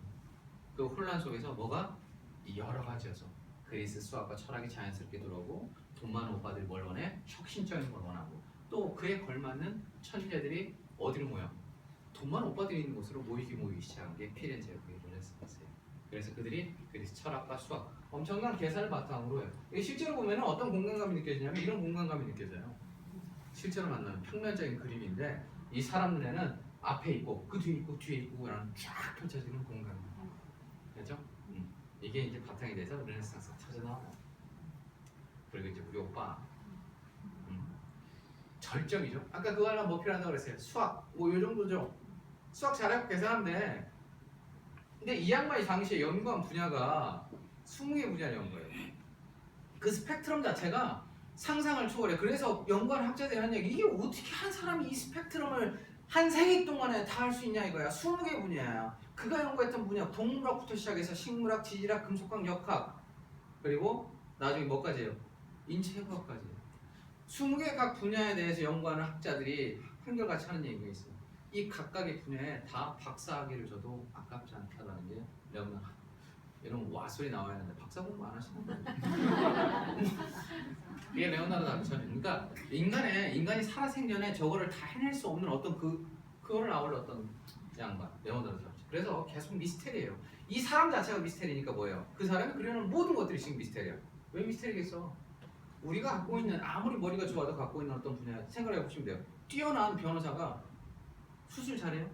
그 혼란 속에서 뭐가? 여러 가지여서 그리스 수학과 철학이 자연스럽게 들어오고 돈 많은 오빠들이 뭘 원해? 혁신적인 걸 원하고 또 그에 걸맞는 천재들이 어디로 모여? 돈 많은 오빠들이 있는 곳으로 모이기 시작한 게 피렌체의 르네상스예요. 그래서 그들이 그리스 철학과 수학 엄청난 계산을 바탕으로 해요. 실제로 보면 어떤 공간감이 느껴지냐면 이런 공간감이 느껴져요. 실제로 만나는 평면적인 그림인데 이 사람 눈에는 앞에 있고 그 뒤에 있고 뒤에 있고 라는 쫙 펼쳐지는 공간. 그렇죠? 이게 이제 바탕이 돼서 르네상스가 터져나와요. 그리고 이제 우리 오빠 절정이죠. 아까 그거 하나 뭐 필요하다고 그랬어요. 수학 뭐 요 정도죠. 수학 잘하고 계산하면 돼. 근데 이 양반이 당시에 연구한 분야가 20개 분야를 연구해요. 그 스펙트럼 자체가 상상을 초월해. 그래서 연구하는 학자들이 하는 얘기 이게 어떻게 한 사람이 이 스펙트럼을 한 생애 동안에 다 할 수 있냐 이거야. 20개 분야야. 그가 연구했던 분야 동물학부터 시작해서 식물학, 지질학, 금속학, 역학 그리고 나중에 뭐까지예요? 인체해부학까지. 20개 각 분야에 대해서 연구하는 학자들이 한결같이 하는 얘기가 있어요. 이 각각의 분야에 다 박사학위를 줘도 아깝지 않다라는 게 레오나르도. 이런 와소리 나와야 하는데 박사 공부 안 하시는 거예요. 이게 레오나르도 다빈치는 그러니까 인간이 살아생전에 저거를 다 해낼 수 없는 어떤 그거를 아울러 어떤 양반 레오나르도 다빈치. 그래서 계속 미스테리예요. 이 사람 자체가 미스테리니까 뭐예요? 그 사람이 그려놓은 모든 것들이 지금 미스테리야. 왜 미스테리겠어? 우리가 갖고 있는 아무리 머리가 좋아도 갖고 있는 어떤 분야 생각을 해보시면 돼요. 뛰어난 변호사가 수술 잘해요?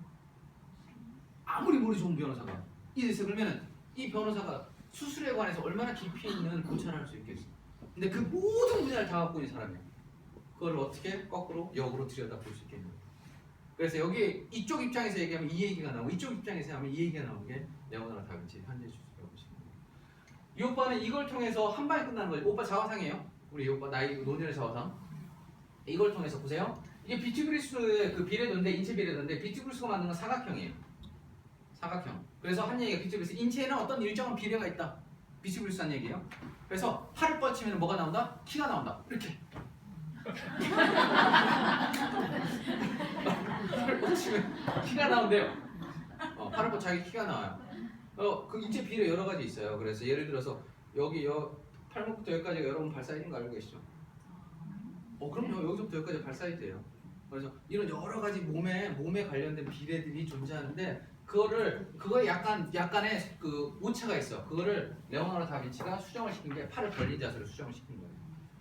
아무리 머리 좋은 변호사가 이래서 그러면 이 변호사가 수술에 관해서 얼마나 깊이 있는 고찰을 할 수 있겠어? 근데 그 모든 분야를 다 갖고 있는 사람이야. 그걸 어떻게 거꾸로 역으로 들여다볼 수 있겠냐? 그래서 여기 이쪽 입장에서 얘기하면 이 얘기가 나오고 이쪽 입장에서 하면 이 얘기가 나오는 게 레오나르도 다빈치 현재 주술이라고 보시면 돼요. 이 오빠는 이걸 통해서 한 방에 끝나는 거예요. 오빠 자화상이에요. 우리 이 오빠 나이 논의의 자화상. 이걸 통해서 보세요. 이게 비티그리스의 그 비례도인데 인체 비례도인데 비티그리스가 만든 건 사각형이에요. 사각형. 그래서 한 얘기가 비티그리스 인체에는 어떤 일정한 비례가 있다. 비티그리스 한 얘기예요. 그래서 팔을 뻗치면 뭐가 나온다? 키가 나온다. 이렇게. 팔을 뻗치면 키가 나온대요. 팔을 뻗 자기 키가 나와요. 그 인체 비례 여러 가지 있어요. 그래서 예를 들어서 여기 팔목부터 여기까지가 여러분 발 사이즈인 거 알고 계시죠? 그럼요. 여기서부터 여기까지 발 사이즈예요. 그래서 이런 여러 가지 몸에 관련된 비례들이 존재하는데 그거에 약간의 그 오차가 있어. 그거를 레오나르도 다빈치가 수정을 시킨 게 팔을 벌린 자세로 수정을 시킨 거예요.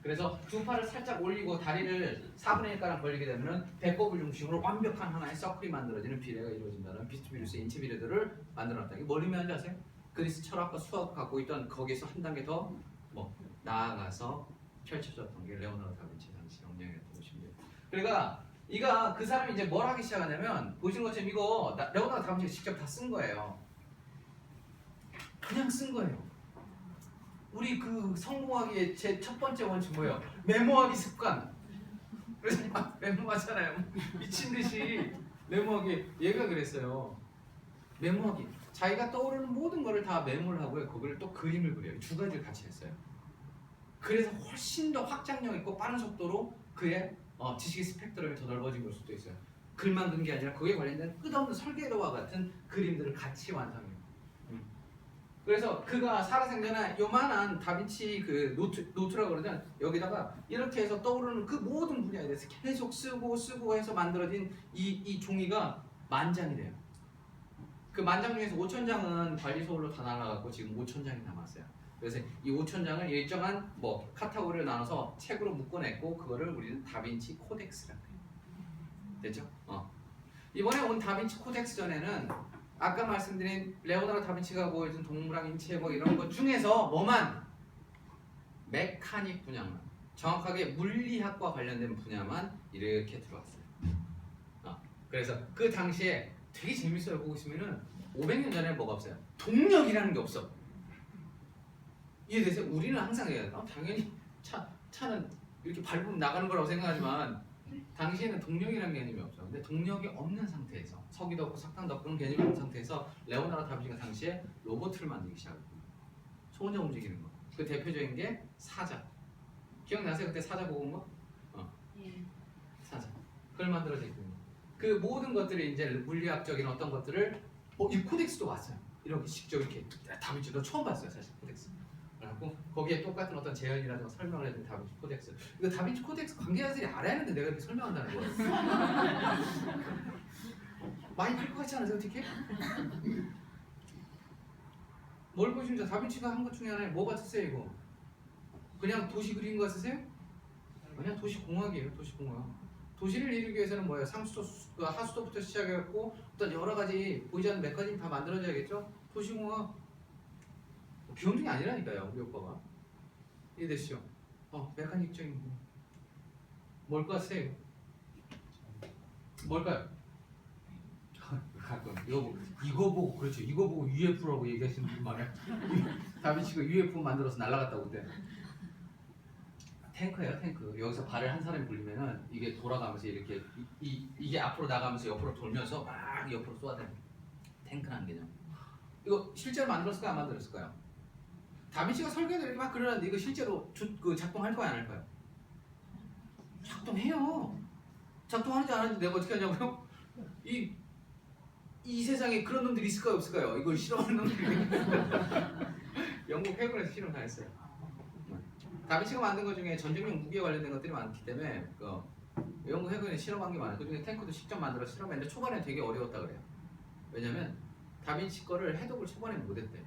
그래서 두 팔을 살짝 올리고 다리를 4분의 1가량 벌리게 되면 배꼽을 중심으로 완벽한 하나의 서클이 만들어지는 비례가 이루어진다는 비티그리스의 인체 비례들을 만들어놨다. 이게 뭘 의미하는지 아세요? 그리스 철학과 수학을 갖고 있던 거기에서 한 단계 더 나아가서 펼쳐졌던 게 레오나르도 다빈치 당시 역량이었다고 보시면 돼요. 그러니까 그 사람이 이제 뭘 하기 시작하냐면 보시는 것처럼 이거 레오나르도 다빈치가 직접 다 쓴 거예요. 그냥 쓴 거예요. 우리 그 성공하기의 제 첫 번째 원칙 뭐예요? 메모하기 습관. 그래서 메모하잖아요. 미친 듯이 메모하기. 얘가 그랬어요. 메모하기. 자기가 떠오르는 모든 거를 다 메모를 하고요. 거기를 또 그림을 그려요. 두 가지를 같이 했어요. 그래서 훨씬 더 확장력 있고 빠른 속도로 그의 지식의 스펙트럼이 더 넓어진 걸 수도 있어요. 글만 그린 게 아니라 거기에 관련된 끝없는 설계도와 같은 그림들을 같이 완성해요. 그래서 그가 살아생전에 요만한 다빈치 그 노트라고 그러잖아요. 여기다가 이렇게 해서 떠오르는 그 모든 분야에 대해서 계속 쓰고 해서 만들어진 이 종이가 10,000장이 돼요. 그 10,000장 중에서 5,000장은 관리소홀로 다 날아갔고 지금 5,000장이 남았어요. 그래서 이 5,000장을 일정한 카테고리를 나눠서 책으로 묶어냈고 그거를 우리는 다빈치 코덱스라고 해요. 됐죠? 이번에 온 다빈치 코덱스 전에는 아까 말씀드린 레오나르도 다빈치가 보여준 동물학 인체 이런 것 중에서 메카닉 분야만 정확하게 물리학과 관련된 분야만 이렇게 들어왔어요. 그래서 그 당시에 되게 재밌어요. 보고 있으면은 500년 전에 뭐가 없어요? 동력이라는 게 없어. 이해되세요? 우리는 항상 당연히 차는 이렇게 밟으면 나가는 거라고 생각하지만 당시에는 동력이라는 개념이 없죠. 근데 동력이 없는 상태에서 석유도 없고 석탄도 없고 그런 개념이 없는 상태에서 레오나르도 다빈치가 당시에 로봇을 만들기 시작했고 혼자 움직이는 거. 그 대표적인 게 사자. 기억나세요? 그때 사자 보고 온 거? 사자. 그걸 만들어냈거든요. 그 모든 것들이 이제 물리학적인 어떤 것들을 이 코덱스도 왔어요. 이렇게 직접 이렇게 다빈치 너 처음 봤어요 사실 코덱스. 그래갖고 거기에 똑같은 어떤 재현이라든가 설명을 해준 다빈치 코덱스. 이거 다빈치 코덱스 관계자들이 알아야 하는데 내가 이렇게 설명한다는 거예요. 많이 할 것 같지 않으세요 어떻게? 뭘 보시면 다빈치가 한 것 중에 하나에 뭐 같으세요 이거? 그냥 도시 그린 거 같으세요? 그냥 도시공학이에요. 도시공학. 도시를 이루기 위해서는 뭐예요? 상수도, 하수도부터 시작해갖고 어떤 여러 가지 보이지 않는 메커니즘 다 만들어져야겠죠? 도시공학 비용중이 아니라니까요 우리 오빠가. 이해되시죠? 메카닉적인 거. 뭘 것 같으세요? 뭘까요? 가끔 이거 보고 그렇죠. 이거 보고 UFO라고 얘기하시는 분 많아요. 다빈치가 UFO 만들어서 날아갔다고 그때. 탱크예요, 탱크. 여기서 발을 한 사람이 굴리면은 이게 돌아가면서 이렇게 이게 앞으로 나가면서 옆으로 돌면서 막 옆으로 쏘아대는 탱크라는 개념. 이거 실제로 만들었을까요, 안 만들었을까요? 다빈치가 설계도 이렇게 막 그러는데 이거 실제로 작동할 거야, 안 할 거야? 작동해요. 작동하는지 안 하는지 내가 어떻게 하냐고요? 이 세상에 그런 놈들이 있을까요, 없을까요? 이걸 실험하는 놈들이. 영국 해군에서 실험 다 했어요. 다빈치가 만든 것 중에 전쟁용 무기에 관련된 것들이 많기 때문에 영국 해군에 실험한 게 많아요. 그 중에 탱크도 직접 만들어서 실험했는데 초반에 되게 어려웠다 그래요. 왜냐면 다빈치 거를 해독을 초반에 못했대.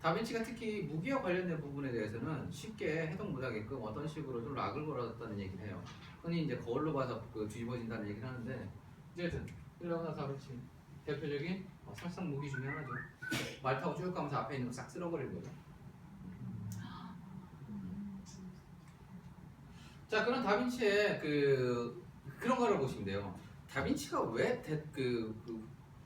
다빈치가 특히 무기와 관련된 부분에 대해서는 쉽게 해독 못하게끔 어떤 식으로 좀 락을 걸었다는 얘기를 해요. 흔히 이제 거울로 봐서 그 뒤집어진다는 얘기를 하는데, 어쨌든 레오나르도 다빈치 대표적인 살상 무기 중에 하나죠. 말 타고 쭉 가면서 앞에 있는 거 싹 쓸어버리는 거죠. 자, 그런 다빈치의 그런 거를 보시면 돼요. 다빈치가 왜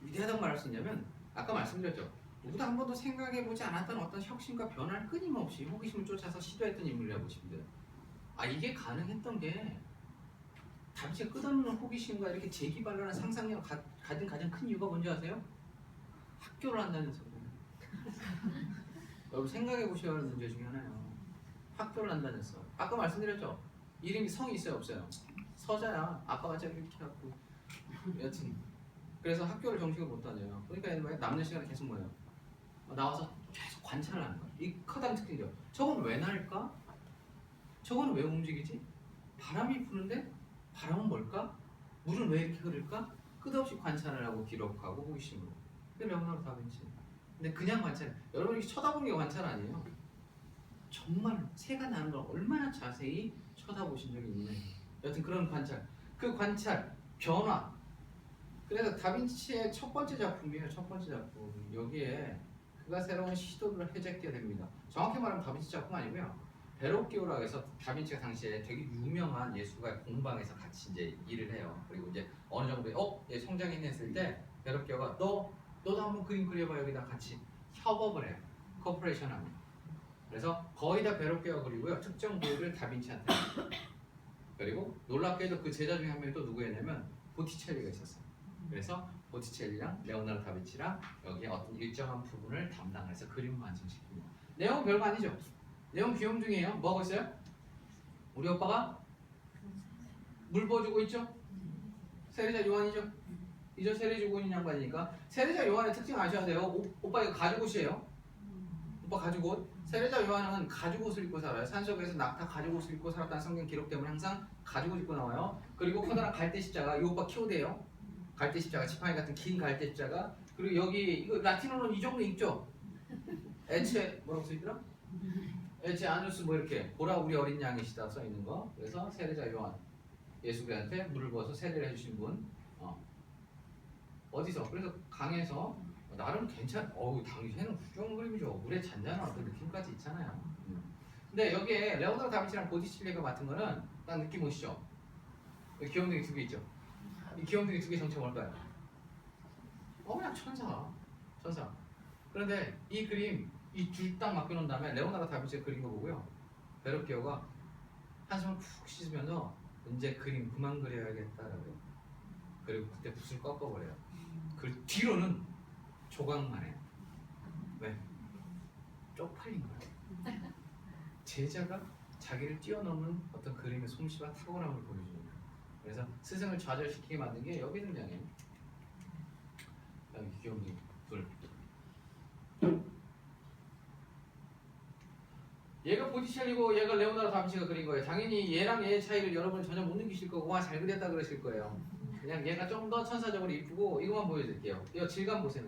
위대하다고 말할 수 있냐면, 아까 말씀드렸죠. 누구도 한 번도 생각해보지 않았던 어떤 혁신과 변화를 끊임없이 호기심을 쫓아서 시도했던 인물이라고 보시면 돼요. 이게 가능했던 게 다빈치가 끝없는 호기심과 이렇게 재기발랄한 상상력을 가진 가장 큰 이유가 뭔지 아세요? 학교를 한다면서요. 여러분 생각해보셔야 하는 문제 중에 하나예요. 학교를 한다면서. 아까 말씀드렸죠. 이름이 성이 있어요, 없어요? 서자야. 아빠가 짝 이렇게 갖고 여튼 그래서 학교를 정식으로 못 다녀요. 그러니까 남는 시간에 계속 뭐예요? 나와서 계속 관찰을 하는 거예요. 이 커다란 특징이죠. 저건 왜 날까? 저거는 왜 움직이지? 바람이 부는데 바람은 뭘까? 물은 왜 이렇게 흐를까? 끝없이 관찰을 하고 기록하고 호기심으로. 그게 레오나르도 다빈치. 근데 그냥 관찰. 여러분이 쳐다보는 게 관찰 아니에요. 정말 새가 나는 걸 얼마나 자세히 쳐다보신 적이 있네. 여튼 그런 관찰. 그 관찰, 변화. 그래서 다빈치의 첫 번째 작품이에요. 첫 번째 작품. 여기에 그가 새로운 시도를 해제하게 됩니다. 정확히 말하면 다빈치 작품 아니고요. 베로키오라고 해서 다빈치가 당시에 되게 유명한 예술가의 공방에서 같이 이제 일을 해요. 그리고 이제 어느 정도 얘 성장했을 때 베로키오가 너도 한번 그림 그려봐 여기다 같이 협업을 해요. 코퍼레이션 합니다. 그래서 거의 다 베로키오가 그리고요. 특정 부위를 다빈치한테 그리고 놀랍게도 그 제자 중에 한 명이 또 누구였냐면 보티첼리가 있었어요. 그래서 보티첼리랑 레오나르도 다빈치랑 여기에 어떤 일정한 부분을 담당해서 그림을 완성시킵니다. 내용은 별거 아니죠. 내용 귀염둥이에요. 뭐 하고 있어요? 우리 오빠가 물 부어주고 있죠? 세례자 요한이죠? 이죠? 세례주고 있는 양반이니까. 세례자 요한의 특징 아셔야 돼요. 오빠 이거 가죽옷이에요. 오빠 가죽옷. 세례자 요한은 가죽옷을 입고 살아요. 산속에서 낙타 가죽옷을 입고 살았다는 성경 기록 때문에 항상 가죽옷 입고 나와요. 그리고 커다란 갈대 십자가. 이 오빠 키우대요. 갈대 십자가, 지팡이 같은 긴 갈대 십자가. 그리고 여기 이거 라틴어로는 이 정도 읽죠? 에체 뭐라고 써있더라? 에체 아누스 뭐 이렇게 보라 우리 어린 양이시다 써 있는 거. 그래서 세례자 요한 예수님한테 물을 부어서 세례를 해주신 분. 어디서? 그래서 강에서 나름 당시에는 훌륭한 그림이죠. 물에 잔잔한 어떤 느낌까지 있잖아요. 근데 여기에 레오나르도 다빈치랑 보티첼리가 맡은 거는 딱 느낌 오시죠? 귀염둥이 두 개 있죠? 이 귀염둥이 두 개 정체가 뭘까요? 그냥 천사. 그런데 이 그림 이 줄 딱 맡겨놓은 다음에 레오나르도 다빈치가 그린 거 보고요. 베로키오가 한숨을 푹 쉬면서 이제 그림 그만 그려야겠다라고요. 그리고 그때 붓을 꺾어버려요. 그 뒤로는 조각만 해요. 왜? 쪽팔린 거예요. 제자가 자기를 뛰어넘는 어떤 그림의 솜씨와 탁월함을 보여주는 거예요. 그래서 스승을 좌절시키게 만든 게 여기 등장해요. 그다음에 귀염둥이 둘. 얘가 보티첼리고 얘가 레오나르도 다빈치가 그린 거예요. 당연히 얘랑 얘의 차이를 여러분은 전혀 못 느끼실 거고 와 잘 그렸다 그러실 거예요. 그냥 얘가 좀 더 천사적으로 이쁘고 이것만 보여드릴게요. 이거 질감 보세요.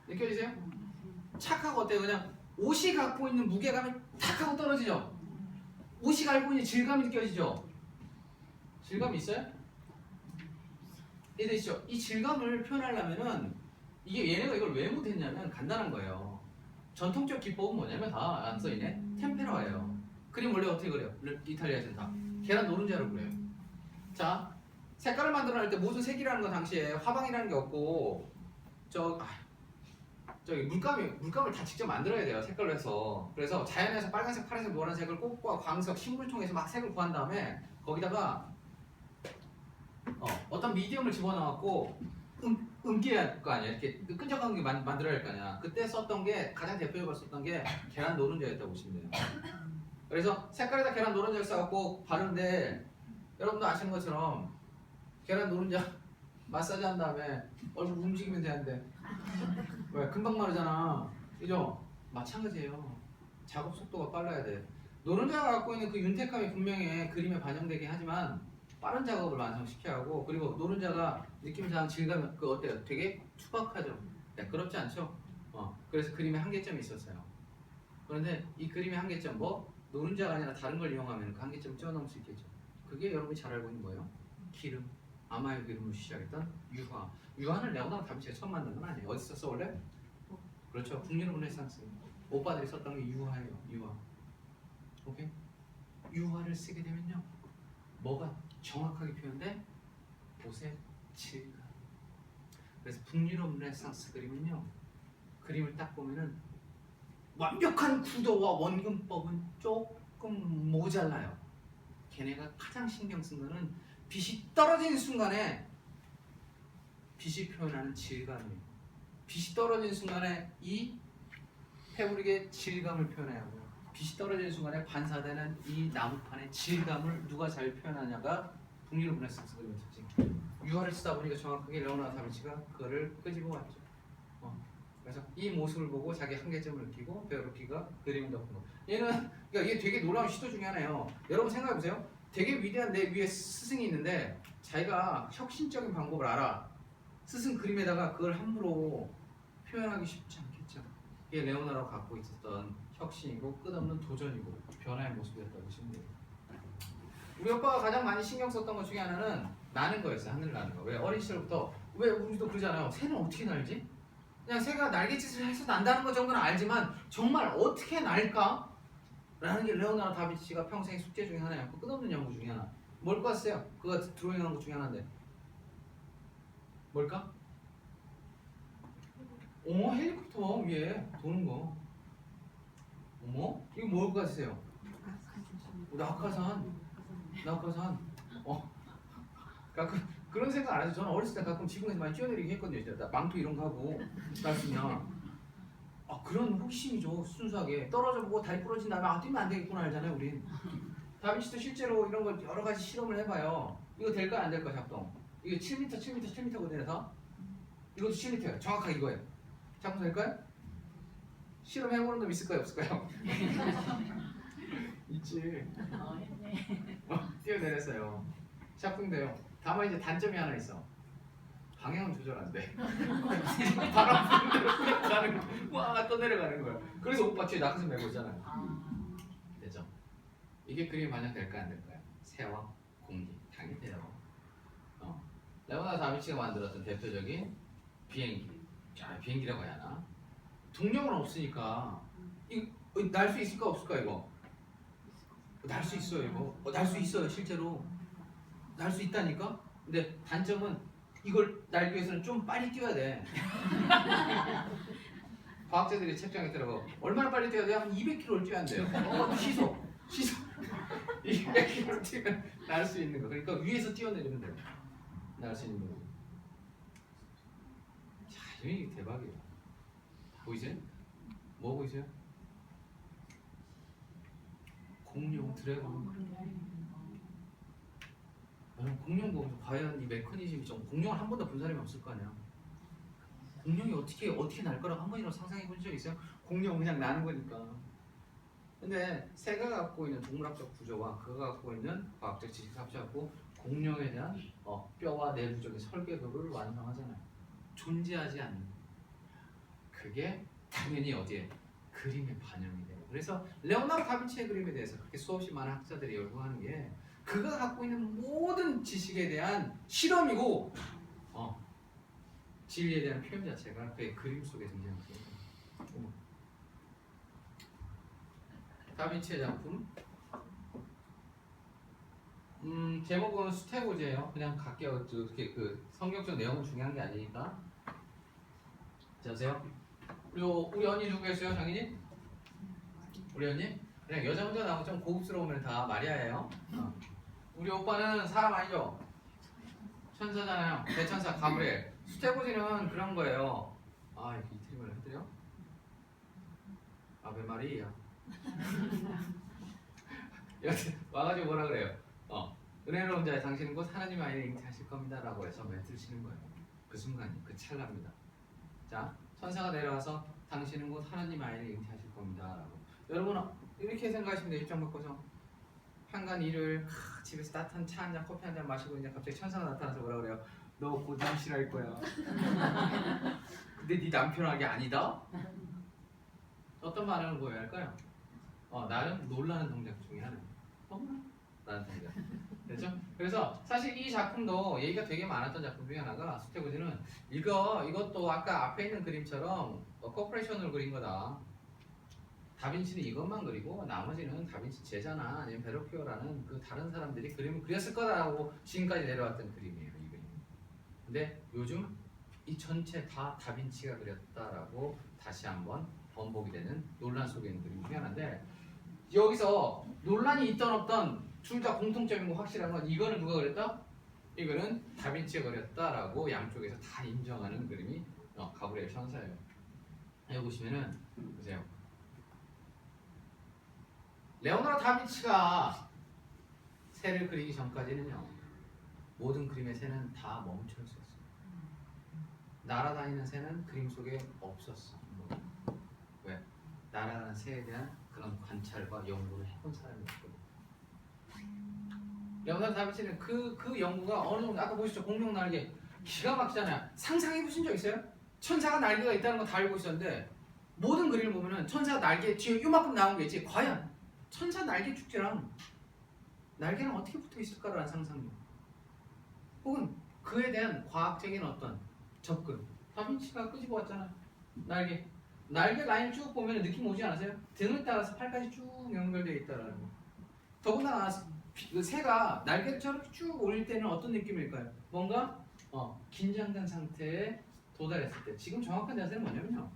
느껴지세요? 착하고 어때요? 그냥 옷이 갖고 있는 무게감이 탁 하고 떨어지죠? 옷이 갖고 있는 질감이 느껴지죠? 질감 있어요? 이해되시죠? 이 질감을 표현하려면은 얘네가 이걸 왜 못했냐면 간단한 거예요. 전통적 기법은 뭐냐면 다 안 써있네? 템페라예요. 그림 원래 어떻게 그려요? 이탈리아에서는 다 계란 노른자로 그려요. 자, 색깔을 만들어낼 때 모든 색이라는 건 당시에 화방이라는 게 없고 저기 물감을 다 직접 만들어야 돼요. 색깔로 해서. 그래서 자연에서 빨간색, 파란색, 노란색을 꽃과 광석, 식물 통해서 막 색을 구한 다음에 거기다가 어떤 미디엄을 집어넣었고 음기해야 할 거 아니야. 이렇게 끈적한 게 만들어야 할 거 아니야. 그때 썼던 게 가장 대표적으로 썼던 게 계란 노른자였다고 보시면 돼요. 그래서 색깔에다 계란 노른자를 써갖고 바르는데 여러분도 아시는 것처럼 계란 노른자 마사지 한 다음에 얼굴 움직이면 되는데 왜? 금방 마르잖아. 그죠? 마찬가지예요. 작업 속도가 빨라야 돼. 노른자가 갖고 있는 그 윤택함이 분명히 그림에 반영되긴 하지만 빠른 작업을 완성시켜야 하고, 그리고 노른자가 느낌상 질감 그 어때요? 되게 투박하죠? 매끄럽지 않죠? 그래서 그림에 한계점이 있었어요. 그런데 이 그림의 한계점, 뭐 노른자가 아니라 다른 걸 이용하면 그 한계점을 뛰어넘을 수 있겠죠. 그게 여러분이 잘 알고 있는 거예요. 기름, 아마의 기름으로 시작했던 유화. 유화는 레오나르도 다빈치가 처음 만든 건 아니에요. 어디 썼어 원래? 그렇죠. 북유럽 르네상스. 오빠들이 썼던 게 유화예요. 유화. 오케이? 유화를 쓰게 되면요, 뭐가 정확하게 표현돼? 옷의 질감. 그래서 북유럽 르네상스 그림은요, 그림을 딱 보면은 완벽한 구도와 원근법은 조금 모자라요. 걔네가 가장 신경 쓴 거는 빛이 떨어지는 순간에 빛이 표현하는 질감이에요. 빛이 떨어지는 순간에 이 패브릭의 질감을 표현해야 하고요. 빛이 떨어지는 순간에 반사되는 이 나무판의 질감을 누가 잘 표현하냐가 북유럽 르네상스 그림의 특징. 유화를 쓰다 보니까 정확하게 레오나르도 다빈치가 그거를 끄집어 왔죠. 그래서 이 모습을 보고 자기 한계점을 느끼고 베르로키가 그림을 덮은 거. 얘는 그러니까 이게 되게 놀라운 시도 중에 하나예요. 여러분 생각해 보세요. 되게 위대한 내 위에 스승이 있는데 자기가 혁신적인 방법을 알아. 스승 그림에다가 그걸 함부로 표현하기 쉽지 않겠죠. 이게 레오나르도가 갖고 있었던 혁신이고 끝없는 도전이고 변화의 모습이었다고 보시면 돼요. 우리 오빠가 가장 많이 신경 썼던 것 중에 하나는 나는 거였어요. 하늘 나는 거. 왜 어린 시절부터 왜 우리도 그러잖아요. 새는 어떻게 날지? 그냥 새가 날갯짓을 해서 난다는 것 정도는 알지만 정말 어떻게 날까? 라는 게 레오나르도 다빈치가 평생 숙제 중에 하나예요. 그 끝없는 연구 중에 하나. 뭘 것 같으세요? 그가 드로잉한 것 중에 하나인데 뭘까? 헬리콥터 위에 도는 거. 어머? 이거 뭘 것 같으세요? 낙하산. 낙하산. 가끔 그런 생각 안 해서 저는 어렸을 때 가끔 지붕에서 많이 뛰어내리기 했거든요. 진짜 망토 이런 거 하고 날 수 있냐. 그런 호기심이죠. 순수하게 떨어져 보고 다리 부러진 다음에 뛰면 안 되겠구나 알잖아요. 우린 다빈치도 실제로 이런 걸 여러 가지 실험을 해봐요. 이거 될까 안 될까 작동. 이게 7m, 7m, 7m거든요. 이것도 7m예요. 정확하게 이거예요. 작동 될까요? 실험해보는 놈 있을까요? 없을까요? 있지. 뛰어내렸어요. 작동돼요. 다만 이제 단점이 하나 있어. 방향은 조절 안 돼. 바람 부는 대로 가는 거. 와, 또 내려가는 거야. 그래서 오빠 뒤에 낙하산 메고 있잖아요. 되죠? 이게 그림이 만약 될까 안 될까요? 새와 공기. 당연히 돼요. 레오나르도 다빈치가 만들었던 대표적인 비행기. 비행기라고 해야 하나? 동력은 없으니까 날 수 있을까 없을까 이거? 날 수 있어요 이거. 날 수 있어요 실제로. 날 수 있다니까? 근데 단점은 이걸 날기 위해서는 좀 빨리 뛰어야 돼. 과학자들이 책장에 들어가 얼마나 빨리 뛰어야 돼? 한 200km를 뛰어야 돼요. 시속 200km를 뛰면 날 수 있는 거. 그러니까 위에서 뛰어내리면 돼요. 날 수 있는 거. 자, 이게 대박이에요. 보이세요? 뭐 보이세요? 공룡, 드래곤. 공룡 보면서 과연 이 메커니즘이 좀 공룡을 한 번도 본 사람이 없을 거 아니야. 공룡이 어떻게 날 거라고 한 번이라도 상상해 본 적 있어요? 공룡은 그냥 나는 거니까. 근데 새가 갖고 있는 동물학적 구조와 그가 갖고 있는 과학적 지식을 합쳐갖고 공룡에 대한 뼈와 내부적인 설계도를 완성하잖아요. 존재하지 않는. 그게 당연히 어디에? 그림에 반영이 돼요. 그래서 레오나르도 다빈치의 그림에 대해서 그렇게 수없이 많은 학자들이 열거하는 게 그가 갖고 있는 모든 지식에 대한 실험이고 진리에 대한 표현 자체가 그의 그림 속에 등장합니다. 다빈치의 작품 제목은 수태고제예요. 그냥 갈게요. 그렇게 그 성경적 내용은 중요한 게 아니니까. 자, 보세요. 우리 언니 누구 계세요, 장인님? 우리 언니? 그냥 여자 혼자 나오고 좀 고급스러우면 다 마리아예요. 우리 오빠는 사람 아니죠? 천사잖아요. 대천사 가브리엘. 수태고지는 그런 거예요. 이렇게 이틀을 해드려? 아베 마리아. 여튼 와가지고 뭐라 그래요? 은혜로운 자의 당신은 곧 하나님의 아이를 잉태하실 겁니다 라고 해서 멘트를 치는 거예요. 그 순간이, 그 찰나입니다. 자, 천사가 내려와서 당신은 곧 하나님의 아이를 잉태하실 겁니다 라고. 여러분 이렇게 생각하시면 돼요. 입장 바꿔서 한간 일요일 집에서 따뜻한 차 한 잔, 커피 한 잔 마시고 있는데 갑자기 천사가 나타나서 뭐라 그래요? 너 곧 임신할 거야. 근데 네 남편하게 아니다? 어떤 반응을 보여야 할까요? 나는 놀라는 동작 중에 하나. 라는 동작. 됐죠? 그래서 사실 이 작품도 얘기가 되게 많았던 작품 중에 하나가 수태고지는 이것도 아까 앞에 있는 그림처럼 코퍼레이션으로 그린 거다. 다빈치는 이것만 그리고 나머지는 다빈치 제자나 아니면 베로키오라는 그 다른 사람들이 그림을 그렸을 거다라고 지금까지 내려왔던 그림이에요. 이 그림. 근데 요즘 이 전체 다 다빈치가 그렸다라고 다시 한번 번복이 되는 논란 속에 있는 그림 중에 하나인데, 여기서 논란이 있던 없던 둘 다 공통점인 거 확실한 건 이거는 누가 그렸다? 이거는 다빈치가 그렸다라고 양쪽에서 다 인정하는 그림이 가브리엘 천사예요. 여기 보시면은 보세요. 레오나르도 다빈치가 새를 그리기 전까지는요, 모든 그림의 새는 다 멈춰 있었어요. 날아다니는 새는 그림 속에 없었어. 왜? 날아가는 새에 대한 그런 관찰과 연구를 해본 사람이었거든요. 레오나르도 다빈치는 그 연구가 어느 정도, 아까 보시죠, 공룡 날개 기가 막히잖아요. 상상해 보신 적 있어요? 천사가 날개가 있다는 거 다 알고 있었는데 모든 그림을 보면은 천사가 날개 뒤에 요만큼 나온 게 있지, 과연 천사 날개 축제랑 날개랑 어떻게 붙어 있을까라는 상상력, 혹은 그에 대한 과학적인 어떤 접근. 다빈치가 끄집어 왔잖아요. 날개 라인 쭉 보면 느낌 오지 않으세요? 등을 따라서 팔까지 쭉 연결되어 있다라는 거. 더군다나 그 새가 날개를 저렇게 쭉 올릴 때는 어떤 느낌일까요? 뭔가 긴장된 상태에 도달했을 때. 지금 정확한 자세는 뭐냐면요,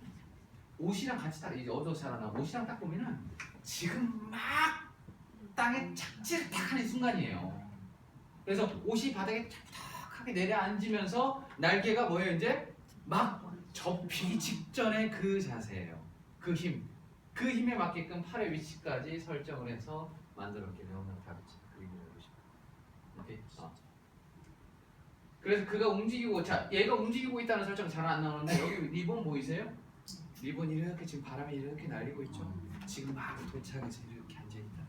옷이랑 같이 딱 이제 어두워서 자라나 옷이랑 딱 보면은 지금 막 땅에 착지를 딱 하는 순간이에요. 그래서 옷이 바닥에 탁탁하게 내려앉으면서 날개가 뭐예요? 이제 막 접히기 직전의 그 자세예요. 그 힘에 맞게끔 팔의 위치까지 설정을 해서 만들었게 레오나르도 다빈치 그림을 보시면. 오케이. 그래서 그가 움직이고, 자, 얘가 움직이고 있다는 설정 잘 안 나오는데 여기 리본 보이세요? 리본이 이렇게 지금 바람이 이렇게 날리고 있죠. 지금 막 도착해서 이렇게 앉아있다.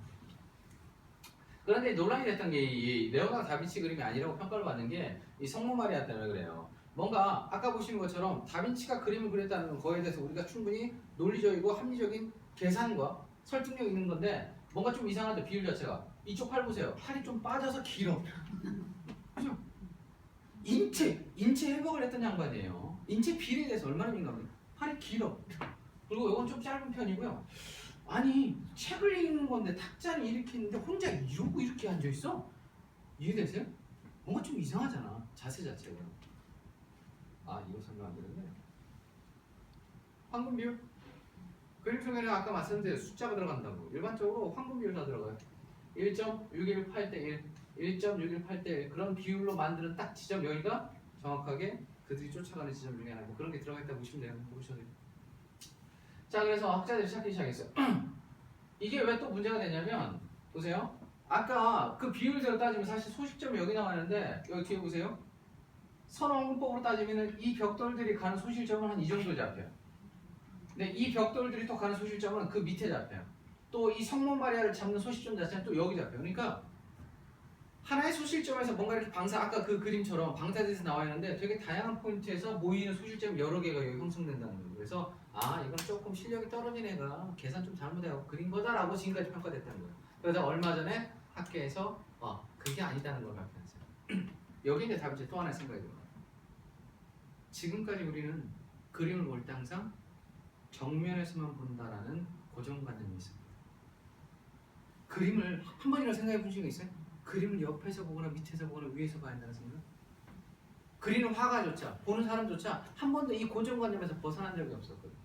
그런데 논란이 됐던 게 이 레오나르도 다빈치 그림이 아니라고 평가를 받는 게 이 성모 마리아 때문에 그래요. 뭔가 아까 보시는 것처럼 다빈치가 그림을 그렸다는 거에 대해서 우리가 충분히 논리적이고 합리적인 계산과 설득력 있는 건데, 뭔가 좀 이상하죠. 비율 자체가. 이쪽 팔 보세요. 팔이 좀 빠져서 길어. 그죠? 인체 회복을 했던 양반이에요. 인체 비례에 대해서 얼마나 민감해요. 팔이 길어. 그리고 이건 좀 짧은 편이고요. 아니, 책을 읽는 건데 탁자를 이렇게 있는데 혼자 이러고 이렇게 앉아있어? 이해되세요? 뭔가 좀 이상하잖아, 자세 자체가. 이거 설명 안 되는데. 황금 비율? 그림 속에는 아까 말씀드린 숫자가 들어간다고. 일반적으로 황금 비율 다 들어가요. 1.618대 1, 1.618대 1, 그런 비율로 만드는 딱 지점, 여기가 정확하게 그들이 쫓아가는 지점 중에 하나고, 그런 게 들어가 있다고 보시면 돼요. 보셔도 돼요. 자, 그래서 학자들이 찾기 시작했어요. 이게 왜 또 문제가 되냐면, 보세요. 아까 그 비율대로 따지면 사실 소실점이 여기 나가는데, 여기 뒤에 보세요. 선언문법으로 따지면 이 벽돌들이 가는 소실점은 한 이 정도 잡혀요. 근데 이 벽돌들이 또 가는 소실점은 그 밑에 잡혀요. 또 이 성모 마리아를 잡는 소실점 자체는 또 여기 잡혀요. 그러니까 하나의 소실점에서 뭔가 이렇게 아까 그 그림처럼 방사돼서 나와 있는데 되게 다양한 포인트에서 모이는 소실점이 여러 개가 여기 형성된다는 거예요. 그래서 이건 조금 실력이 떨어진 애가 계산 좀 잘못해갖고 그린 거다라고 지금까지 평가됐다는 거예요. 그러다 얼마 전에 학계에서 그게 아니다는 걸 발표했어요. 여기 이제 다빈치 또 하나의 생각이 들어요. 지금까지 우리는 그림을 볼 때 항상 정면에서만 본다라는 고정관념이 있습니다. 그림을 한 번이라도 생각해 본 적이 있어요? 그림을 옆에서 보거나 밑에서 보거나 위에서 봐야 한다는 생각? 그리는 화가조차, 보는 사람조차 한 번도 이 고정관념에서 벗어난 적이 없었거든요.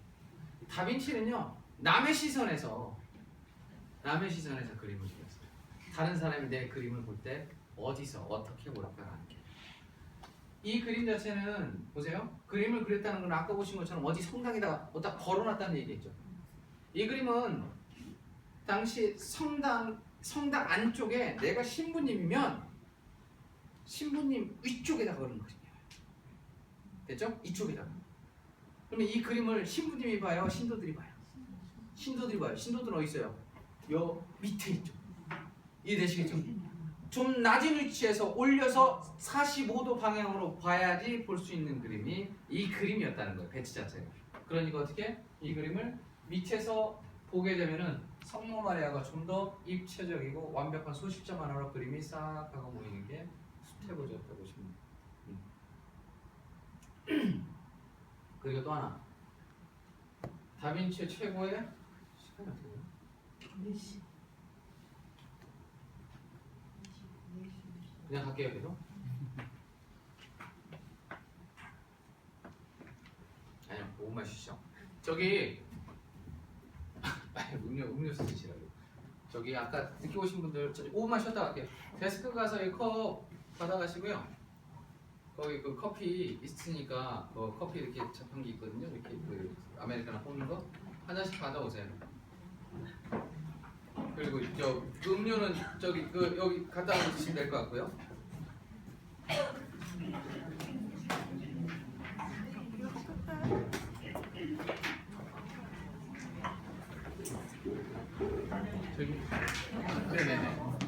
다빈치는요, 남의 시선에서 그림을 그렸어요. 다른 사람이 내 그림을 볼 때 어디서 어떻게 볼까라는 게. 이 그림 자체는 보세요. 그림을 그렸다는 건 아까 보신 것처럼 어디 성당에다가 어디다 걸어놨다는 얘기겠죠. 이 그림은 당시 성당 안쪽에 내가 신부님이면 신부님 위쪽에다 걸은 그림이에요. 됐죠? 이쪽에다가. 그러면 이 그림을 신부님이 봐요? 신도들이 봐요? 신도들이 봐요. 신도들은 어디 있어요? 요 밑에 있죠. 이해되시겠죠? 좀 낮은 위치에서 올려서 45도 방향으로 봐야지 볼 수 있는 그림이 이 그림이었다는 거예요. 배치 자체가. 그러니까 어떻게 이 그림을 밑에서 보게 되면은 성모 마리아가 좀 더 입체적이고 완벽한 소십자 만화로 그림이 싹 하고 보이는 게 수태보졌다고 보시면 돼요. 그리고 또 하나 다빈치의 최고의 시간이 어떻게 돼요? 4시. 그냥 갈게요 계속. 아니요 5분만 쉬시죠. 저기 음료수 드시라고. 저기 아까 늦게 오신 분들 5분만 쉬었다 갈게요. 데스크 가서 이 컵 받아가시고요. 거기 그 커피 있으니까 뭐 커피 이렇게 자판기 있거든요. 이렇게 그 아메리카노 뽑는 거 한 잔씩 받아오세요. 그리고 저 음료는 저기 그 여기 갖다 주시면 될 것 같고요. 저기 네네네.